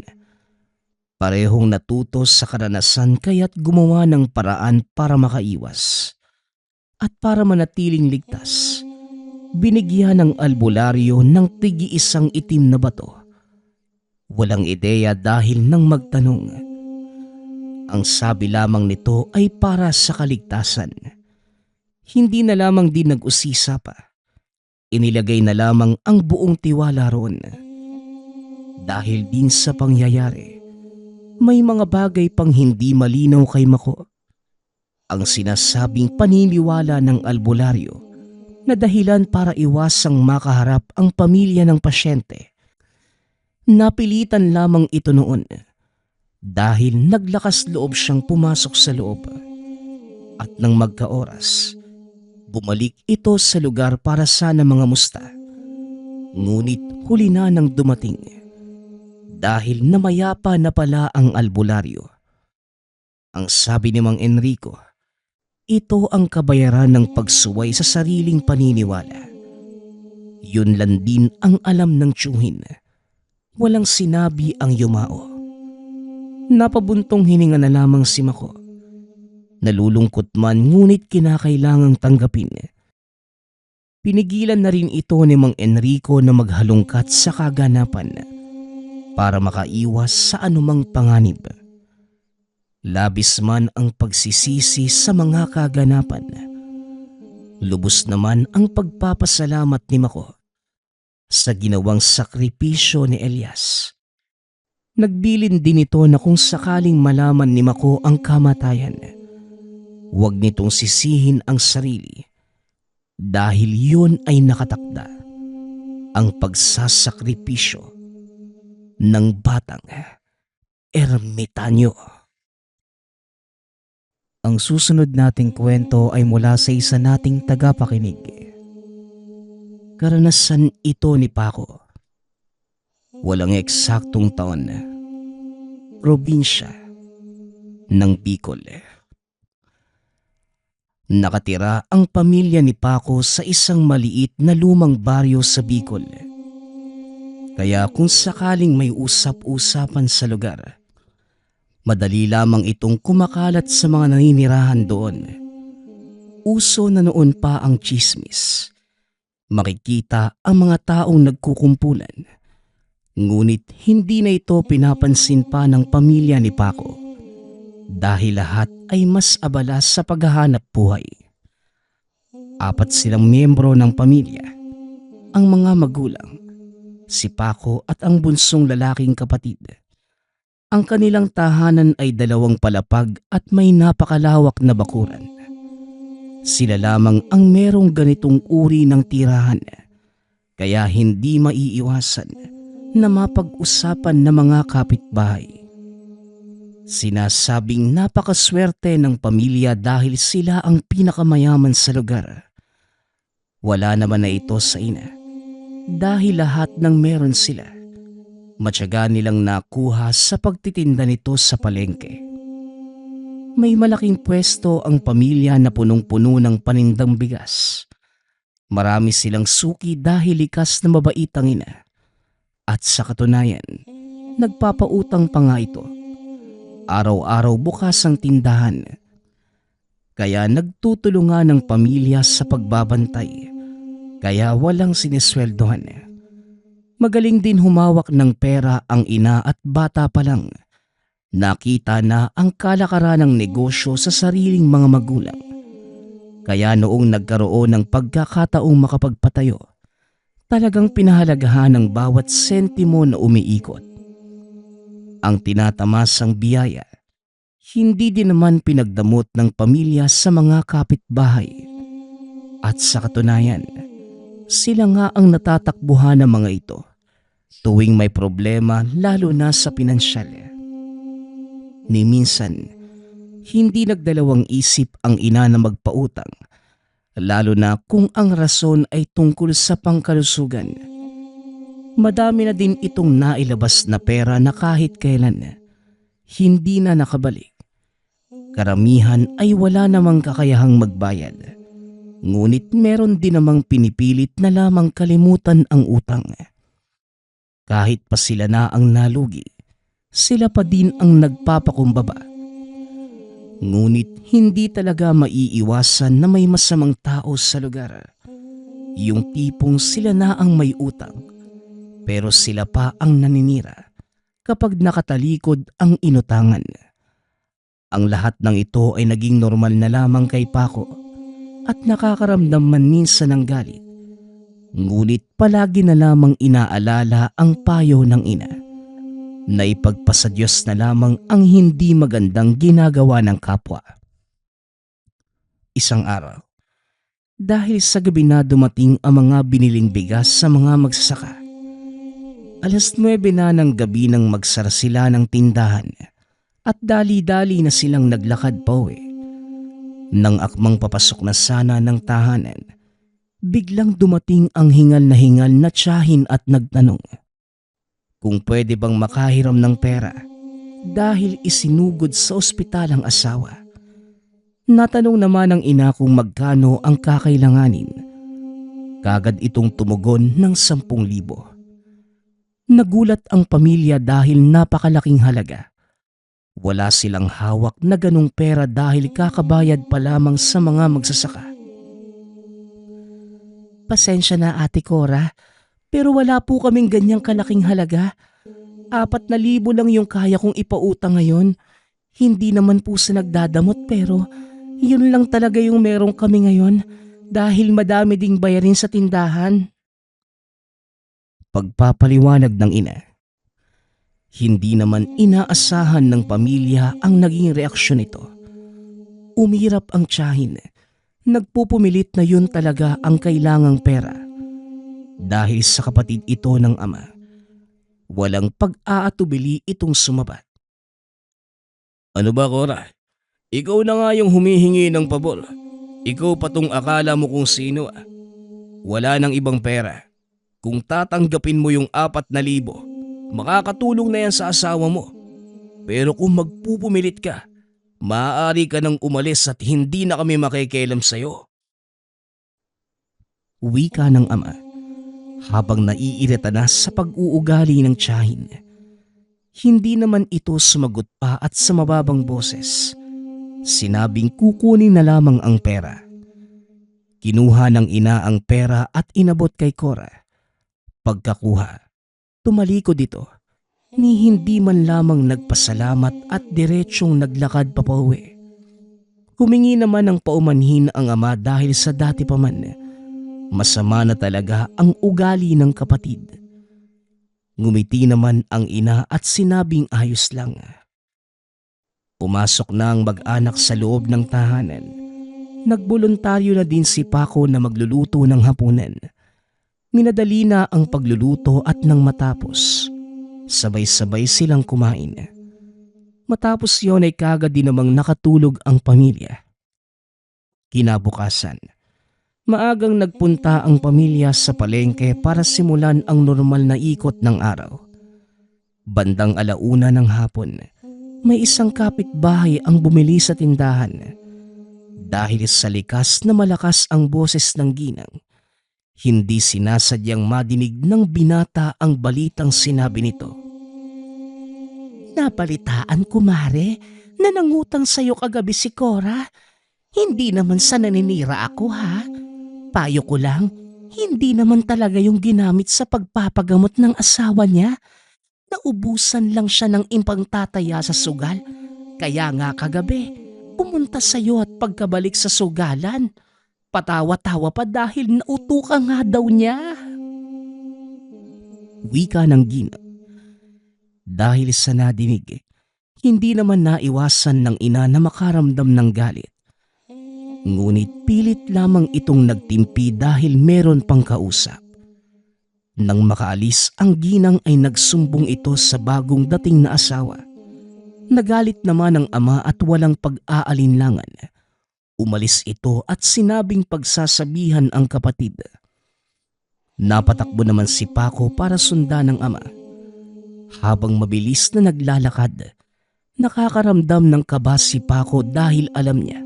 Parehong natuto sa karanasan kaya't gumawa ng paraan para makaiwas. At para manatiling ligtas, binigyan ng albularyo ng tigi-isang itim na bato. Walang ideya dahil nang magtanong. Ang sabi lamang nito ay para sa kaligtasan. Hindi na lamang din nag-usisa pa. Inilagay na lamang ang buong tiwala roon. Dahil din sa pangyayari, may mga bagay pang hindi malinaw kay Mako. Ang sinasabing paniniwala ng albularyo na dahilan para iwasang makaharap ang pamilya ng pasyente. Napilitan lamang ito noon dahil naglakas loob siyang pumasok sa loob. At nang magkaoras, bumalik ito sa lugar para sana mga musta. Ngunit huli na nang dumating dahil namayapa na pala ang albularyo. Ang sabi ni Mang Enrico, ito ang kabayaran ng pagsuway sa sariling paniniwala. Yun lang din ang alam ng tiyuhin. Walang sinabi ang yumao. Napabuntong hininga na lamang si Mako. Nalulungkot man ngunit kinakailangang tanggapin. Pinigilan na rin ito ni Mang Enrico na maghalungkat sa kaganapan para makaiwas sa anumang panganib. Labis man ang pagsisisi sa mga kaganapan. Lubos naman ang pagpapasalamat ni Mako sa ginawang sakripisyo ni Elias. Nagbilin din ito na kung sakaling malaman ni Mako ang kamatayan, huwag nitong sisihin ang sarili dahil yun ay nakatakda, ang pagsasakripisyo ng batang ermitanyo. Ang susunod nating kwento ay mula sa isa nating tagapakinig. Karanasan ito ni Paco. Walang eksaktong taon. Probinsya ng Bicol. Nakatira ang pamilya ni Paco sa isang maliit na lumang baryo sa Bicol. Kaya kung sakaling may usap-usapan sa lugar, madali lamang itong kumakalat sa mga naninirahan doon. Uso na noon pa ang tsismis. Makikita ang mga taong nagkukumpulan. Ngunit hindi na ito pinapansin pa ng pamilya ni Paco dahil lahat ay mas abala sa paghahanap buhay. 4 silang miyembro ng pamilya, ang mga magulang, si Paco at ang bunsong lalaking kapatid. Ang kanilang tahanan ay 2 palapag at may napakalawak na bakuran. Sila lamang ang merong ganitong uri ng tirahan, kaya hindi maiiwasan na mapag-usapan ng mga kapitbahay. Sinasabing napakaswerte ng pamilya dahil sila ang pinakamayaman sa lugar. Wala naman na ito sa ina dahil lahat ng meron sila matyaga nilang nakuha sa pagtitinda nito sa palengke. May malaking pwesto ang pamilya na punong-puno ng panindang bigas. Marami silang suki dahil likas na mabait ang ina. At sa katunayan, nagpapautang pa nga ito. Araw-araw bukas ang tindahan. Kaya nagtutulungan ng pamilya sa pagbabantay. Kaya walang sinisweldohan. Magaling din humawak ng pera ang ina at bata pa lang. Nakita na ang kalakaran ng negosyo sa sariling mga magulang. Kaya noong nagkaroon ng pagkakataong makapagpatayo, talagang pinahalagahan ng bawat sentimo na umiikot. Ang tinatamasang biyaya, hindi din naman pinagdamot ng pamilya sa mga kapitbahay. At sa katunayan, sila nga ang natatakbuhan ng mga ito tuwing may problema lalo na sa pinansyal. Ni minsan, hindi nagdalawang isip ang ina na magpautang, lalo na kung ang rason ay tungkol sa pangkalusugan. Madami na din itong nailabas na pera na kahit kailan hindi na nakabalik. Karamihan ay wala namang kakayahang magbayad. Ngunit meron din namang pinipilit na lamang kalimutan ang utang. Kahit pa sila na ang nalugi, sila pa din ang nagpapakumbaba. Ngunit hindi talaga maiiwasan na may masamang tao sa lugar. Yung tipong sila na ang may utang, pero sila pa ang naninira kapag nakatalikod ang inutangan. Ang lahat ng ito ay naging normal na lamang kay Paco at nakakaramdam man minsan ng galit. Ngunit palagi na lamang inaalala ang payo ng ina na ipagpasa Diyos na lamang ang hindi magandang ginagawa ng kapwa. Isang araw, dahil sa gabi na dumating ang mga biniling bigas sa mga magsasaka, 9:00 na ng gabi nang magsara sila ng tindahan at dali-dali na silang naglakad pauwi. Nang akmang papasok na sana ng tahanan, biglang dumating ang hingal na tiyahin at nagtanong kung pwede bang makahiram ng pera dahil isinugod sa ospital ang asawa. Natanong naman ng ina kung magkano ang kakailanganin. Kagad itong tumugon ng 10,000. Nagulat ang pamilya dahil napakalaking halaga. Wala silang hawak na ganong pera dahil kakabayad pa lamang sa mga magsasaka. Pasensya na Ate Cora, pero wala po kaming ganyang kalaking halaga. 4,000 lang yung kaya kong ipautang ngayon. Hindi naman po sa nagdadamot pero yun lang talaga yung meron kami ngayon dahil madami ding bayarin sa tindahan. Pagpapaliwanag ng ina. Hindi naman inaasahan ng pamilya ang naging reaksyon nito. Umirap ang tiyahin. Nagpupumilit na yun talaga ang kailangang pera. Dahil sa kapatid ito ng ama, walang pag-aatubili itong sumabat. Ano ba, Cora? Ikaw na nga yung humihingi ng pabor. Ikaw pa tong akala mo kung sino. Wala nang ibang pera. Kung tatanggapin mo yung 4,000, makakatulong na yan sa asawa mo. Pero kung magpupumilit ka, maaari ka nang umalis at hindi na kami makikialam sa'yo. Wika ng ama habang naiirita na sa pag-uugali ng tiyahin. Hindi naman ito sumagot pa at sa mababang boses, sinabing kukunin na lamang ang pera. Kinuha ng ina ang pera at inabot kay Cora. Pagkakuha, tumalikod ito ni hindi man lamang nagpasalamat at diretsyong naglakad papauwi. Humingi naman ng paumanhin ang ama dahil sa dati pa man, masama na talaga ang ugali ng kapatid. Ngumiti naman ang ina at sinabing ayos lang. Pumasok na ang mag-anak sa loob ng tahanan. Nagboluntaryo na din si Paco na magluluto ng hapunan. Minadali na ang pagluluto at nang matapos, sabay-sabay silang kumain. Matapos yon ay kagad din namang nakatulog ang pamilya. Kinabukasan, maagang nagpunta ang pamilya sa palengke para simulan ang normal na ikot ng araw. Bandang 1:00 ng hapon, may isang kapitbahay ang bumili sa tindahan. Dahil sa likas na malakas ang boses ng ginang, hindi sinasadyang madinig ng binata ang balitang sinabi nito. Nabalitaan ko, Mare, na nangutang sa'yo kagabi si Cora. Hindi naman sa naninira ako, ha? Payo ko lang, hindi naman talaga yung ginamit sa pagpapagamot ng asawa niya. Naubusan lang siya ng impangtataya sa sugal. Kaya nga kagabi, pumunta sa'yo at pagkabalik sa sugalan, patawa-tawa pa dahil nautuka nga daw niya. Wika ng ginang. Dahil sa nadinig, hindi naman naiwasan ng ina na makaramdam ng galit. Ngunit pilit lamang itong nagtimpi dahil meron pang kausap. Nang makaalis ang ginang ay nagsumbong ito sa bagong dating na asawa. Nagalit naman ang ama at walang pag-aalinlangan. Umalis ito at sinabing pagsasabihan ang kapatid. Napatakbo naman si Paco para sundan ng ama. Habang mabilis na naglalakad, nakakaramdam ng kaba si Paco dahil alam niya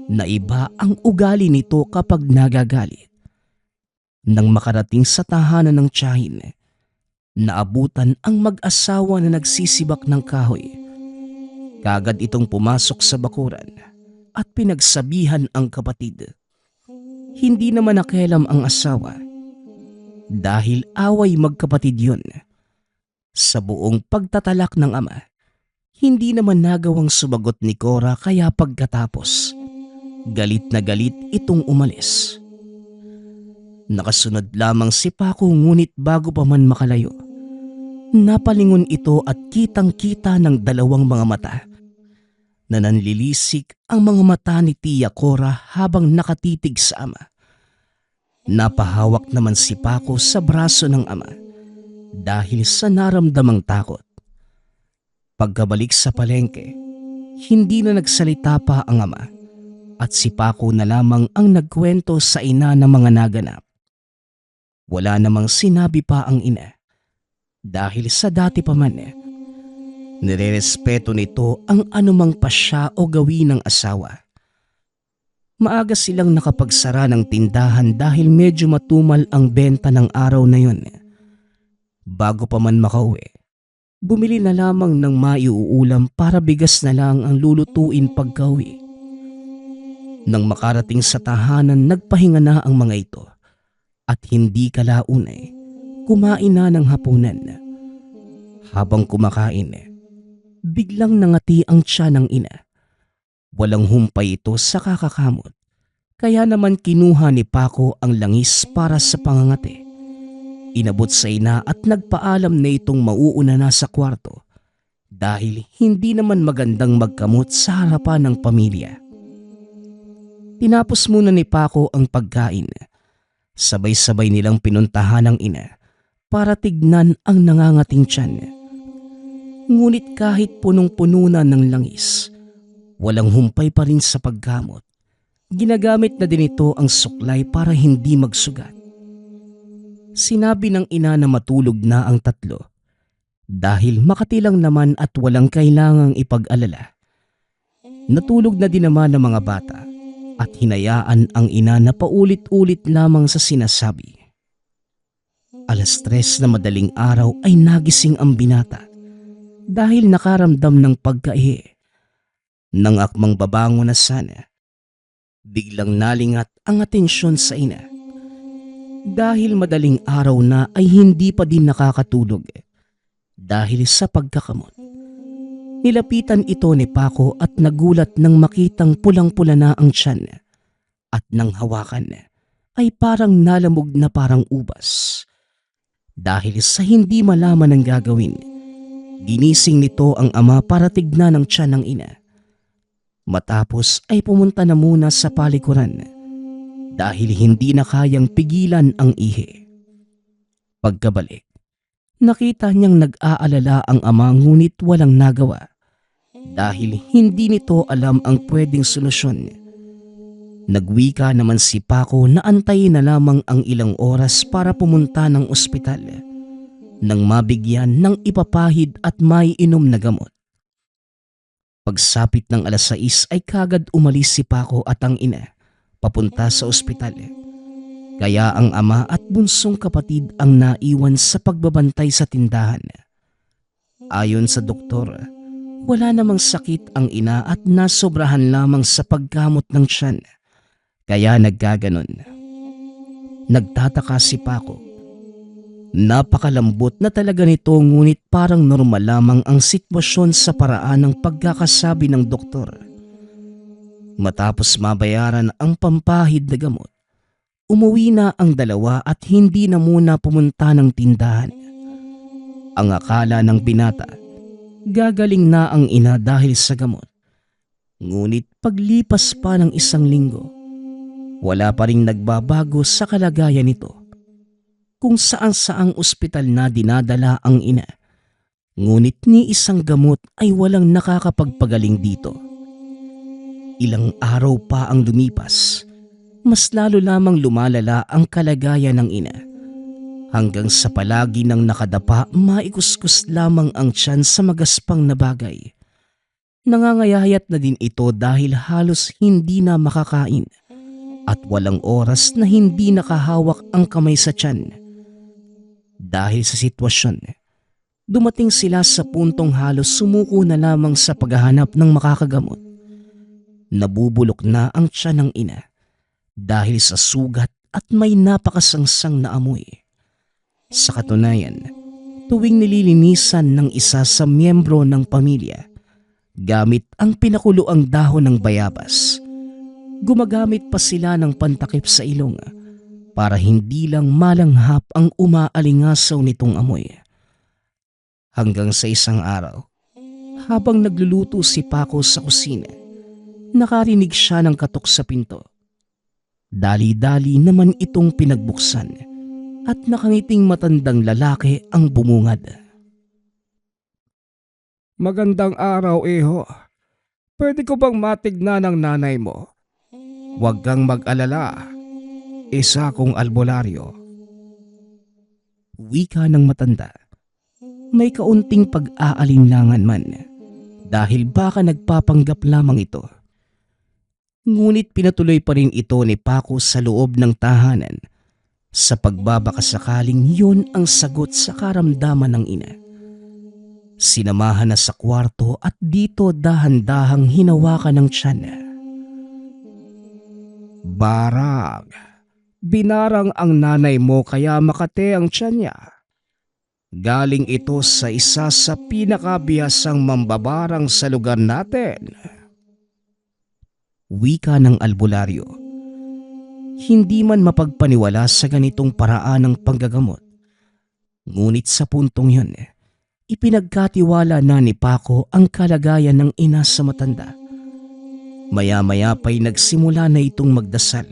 na iba ang ugali nito kapag nagagalit. Nang makarating sa tahanan ng tiyahin, naabutan ang mag-asawa na nagsisibak ng kahoy. Kagad itong pumasok sa bakuran at pinagsabihan ang kapatid. Hindi naman nakialam ang asawa dahil away magkapatid yun. Sa buong pagtatalak ng ama, hindi naman nagawang sumagot ni Cora kaya pagkatapos, galit na galit itong umalis. Nakasunod lamang si Paco ngunit bago pa man makalayo, napalingon ito at kitang-kita ng dalawang mga mata na nanlilisik ang mga mata ni Tia Cora habang nakatitig sa ama. Napahawak naman si Paco sa braso ng ama dahil sa naramdamang takot. Pagkabalik sa palengke, hindi na nagsalita pa ang ama at si Paco na lamang ang nagkwento sa ina ng mga naganap. Wala namang sinabi pa ang ina dahil sa dati pa man nirerespeto nito ang anumang pasya o gawin ng asawa. Maaga silang nakapagsara ng tindahan dahil medyo matumal ang benta ng araw na yun. Bago pa man makauwi, bumili na lamang ng maiuulam para bigas na lang ang lulutuin pagkauwi. Nang makarating sa tahanan, nagpahinga na ang mga ito at hindi kalaunay, kumain na ng hapunan. Habang kumakain, biglang nangati ang tiyan ng ina. Walang humpay ito sa kakakamot, kaya naman kinuha ni Paco ang langis para sa pangangati. Inabot sa ina at nagpaalam na itong mauuna na sa kwarto dahil hindi naman magandang magkamot sa harapan ng pamilya. Tinapos muna ni Paco ang pagkain. Sabay-sabay nilang pinuntahan ang ina para tignan ang nangangating tiyan. Ngunit kahit punong-puno na ng langis, walang humpay pa rin sa paggamot. Ginagamit na din ito ang suklay para hindi magsugat. Sinabi ng ina na matulog na ang tatlo dahil makatilang naman at walang kailangang ipag-alala. Natulog na din naman ng mga bata at hinayaan ang ina na paulit-ulit lamang sa sinasabi. 3:00 na madaling araw ay nagising ang binata dahil nakaramdam ng pagkaihi. Nang akmang babango na sana, biglang nalingat ang atensyon sa ina. Dahil madaling araw na ay hindi pa din nakakatulog dahil sa pagkakamot. Nilapitan ito ni Paco at nagulat nang makitang pulang-pula na ang tiyan at nang hawakan ay parang nalamog na parang ubas. Dahil sa hindi malaman ang gagawin, ginising nito ang ama para tignan ang tiyan ng ina. Matapos ay pumunta na muna sa palikuran dahil hindi na kayang pigilan ang ihi. Pagkabalik, nakita niyang nag-aalala ang ama ngunit walang nagawa dahil hindi nito alam ang pwedeng solusyon. Nagwika naman si Paco na antayin na lamang ang ilang oras para pumunta ng ospital nang mabigyan ng ipapahid at maiinom na gamot. Pagsapit ng alas 6 ay kagad umalis si Paco at ang ina papunta sa ospital. Kaya ang ama at bunsong kapatid ang naiwan sa pagbabantay sa tindahan. Ayon sa doktor, wala namang sakit ang ina at nasobrahan lamang sa paggamot ng tiyan. Kaya naggaganon. Nagtataka si Paco. Napakalambot na talaga nito ngunit parang normal lamang ang sitwasyon sa paraan ng pagkakasabi ng doktor. Matapos mabayaran ang pampahid na gamot, umuwi na ang dalawa at hindi na muna pumunta ng tindahan. Ang akala ng binata, gagaling na ang ina dahil sa gamot. Ngunit paglipas pa ng 1 linggo, wala pa ring nagbabago sa kalagayan nito. Kung saan-saang ospital na dinadala ang ina, ngunit ni isang gamot ay walang nakakapagpagaling dito. Ilang araw pa ang lumipas, mas lalo lamang lumalala ang kalagayan ng ina. Hanggang sa palagi nang nakadapa, maikuskus lamang ang tiyan sa magaspang na bagay. Nangangayayat na din ito dahil halos hindi na makakain at walang oras na hindi nakahawak ang kamay sa tiyan. Dahil sa sitwasyon, dumating sila sa puntong halos sumuko na lamang sa paghahanap ng makakagamot. Nabubulok na ang tiyan ng ina dahil sa sugat at may napakasangsang na amoy. Sa katunayan, tuwing nililinisan ng isa sa miyembro ng pamilya, gamit ang pinakuloang dahon ng bayabas, gumagamit pa sila ng pantakip sa ilong para hindi lang malanghap ang umaalingasaw nitong amoy. Hanggang sa isang araw, habang nagluluto si Paco sa kusina, nakarinig siya ng katok sa pinto. Dali-dali naman itong pinagbuksan at nakangiting matandang lalaki ang bumungad. Magandang araw, Iho. Pwede ko bang matignan ng nanay mo? Huwag kang mag-alala. Isa kong albularyo. Wika ng matanda. May kaunting pag-aalinlangan man dahil baka nagpapanggap lamang ito. Ngunit pinatuloy pa rin ito ni Paco sa loob ng tahanan sa pagbabakasakaling yun ang sagot sa karamdaman ng ina. Sinamahan na sa kwarto at dito dahan-dahang hinawakan ng tiyan. Barag. Binarang ang nanay mo kaya makate ang tiyan niya. Galing ito sa isa sa pinakabihasang mambabarang sa lugar natin. Wika ng albularyo. Hindi man mapagpaniwala sa ganitong paraan ng panggagamot. Ngunit sa puntong yun, ipinagkatiwala na ni Paco ang kalagayan ng ina sa matanda. Maya-maya pa'y nagsimula na itong magdasal.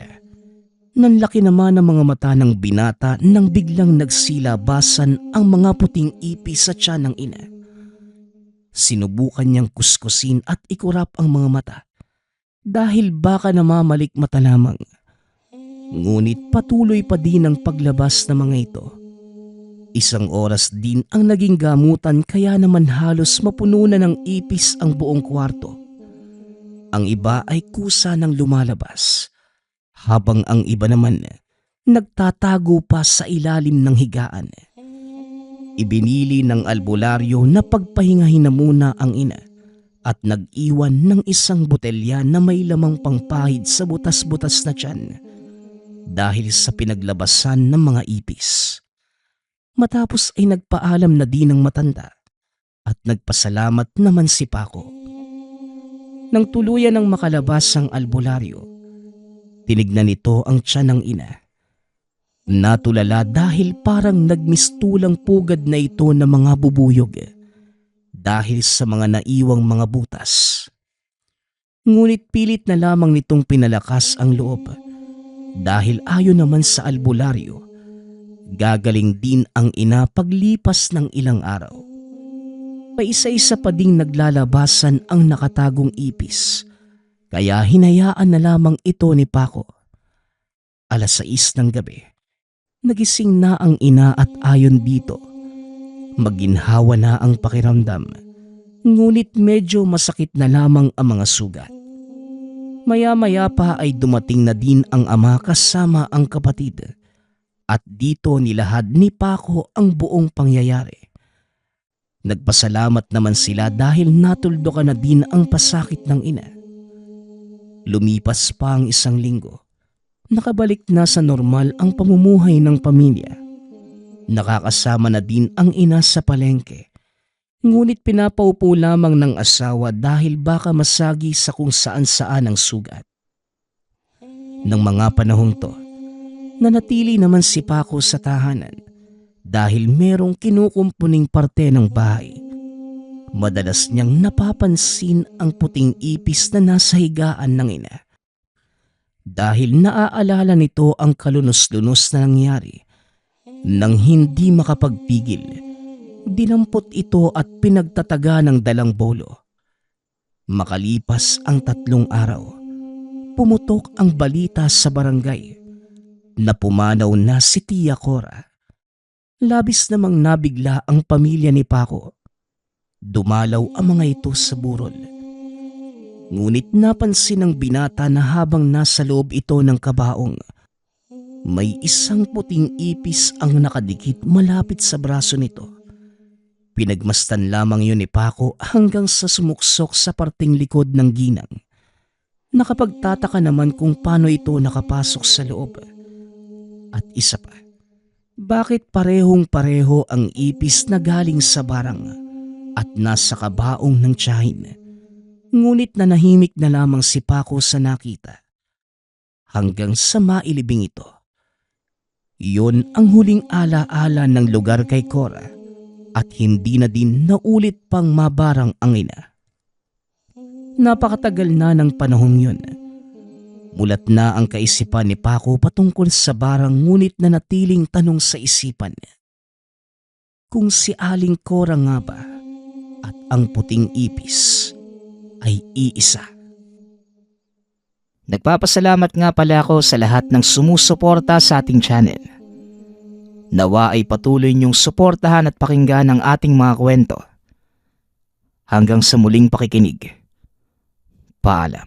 Nanlaki naman ang mga mata ng binata nang biglang nagsilabasan ang mga puting ipis sa tiyan ng ina. Sinubukan niyang kuskusin at ikurap ang mga mata dahil baka namamalik mata lamang. Ngunit patuloy pa din ang paglabas ng mga ito. 1 oras din ang naging gamutan kaya naman halos mapuno na ng ipis ang buong kwarto. Ang iba ay kusa ng lumalabas, habang ang iba naman nagtatago pa sa ilalim ng higaan. Ibinili ng albularyo na pagpahingahin na muna ang ina at nag-iwan ng 1 botelya na may lamang pangpahid sa butas-butas na tiyan dahil sa pinaglabasan ng mga ipis. Matapos ay nagpaalam na din ng matanda at nagpasalamat naman si Paco. Nang tuluyan ng makalabas ang albularyo, tinignan nito ang tiyan ng ina. Natulala dahil parang nagmistulang pugad na ito ng mga bubuyog dahil sa mga naiwang mga butas. Ngunit pilit na lamang nitong pinalakas ang loob dahil ayon naman sa albularyo, gagaling din ang ina paglipas ng ilang araw. Paisa-isa pa ding naglalabasan ang nakatagong ipis, kaya hinayaan na lamang ito ni Paco. 6:00 ng gabi, nagising na ang ina at ayon dito, maginhawa na ang pakiramdam, ngunit medyo masakit na lamang ang mga sugat. Maya-maya pa ay dumating na din ang ama kasama ang kapatid at dito nilahad ni Paco ang buong pangyayari. Nagpasalamat naman sila dahil natuldukan na din ang pasakit ng ina. Lumipas pa ang 1 linggo. Nakabalik na sa normal ang pamumuhay ng pamilya. Nakakasama na din ang ina sa palengke. Ngunit pinapaupo lamang ng asawa dahil baka masagi sa kung saan-saan ang sugat. Nang mga panahong to, nanatili naman si Paco sa tahanan dahil merong kinukumpuning parte ng bahay. Madalas niyang napapansin ang puting ipis na nasa higaan ng ina. Dahil naaalala nito ang kalunos-lunos na nangyari. Nang hindi makapagpigil, dinampot ito at pinagtataga ng dalang bolo. Makalipas ang 3 araw, pumutok ang balita sa barangay na pumanaw na si Tia Cora. Labis namang nabigla ang pamilya ni Paco. Dumalaw ang mga ito sa burol. Ngunit napansin ng binata na habang nasa loob ito ng kabaong, may isang puting ipis ang nakadikit malapit sa braso nito. Pinagmasdan lamang yun ni Paco hanggang sa sumuksok sa parting likod ng ginang. Nakapagtataka naman kung paano ito nakapasok sa loob. At isa pa, bakit parehong-pareho ang ipis na galing sa barang at nasa kabaong ng tiyahin? Ngunit nanahimik na lamang si Paco sa nakita. Hanggang sa mailibing ito. Yun ang huling alaala ng lugar kay Cora at hindi na din naulit pang mabarang ang ina. Napakatagal na ng panahong yun. Mulat na ang kaisipan ni Paco patungkol sa barang ngunit nanatiling tanong sa isipan. Kung si Aling Cora nga ba at ang puting ipis ay iisa. Nagpapasalamat nga pala ako sa lahat ng sumusuporta sa ating channel. Nawa ay patuloy niyong suportahan at pakinggan ang ating mga kwento. Hanggang sa muling pakikinig. Paalam.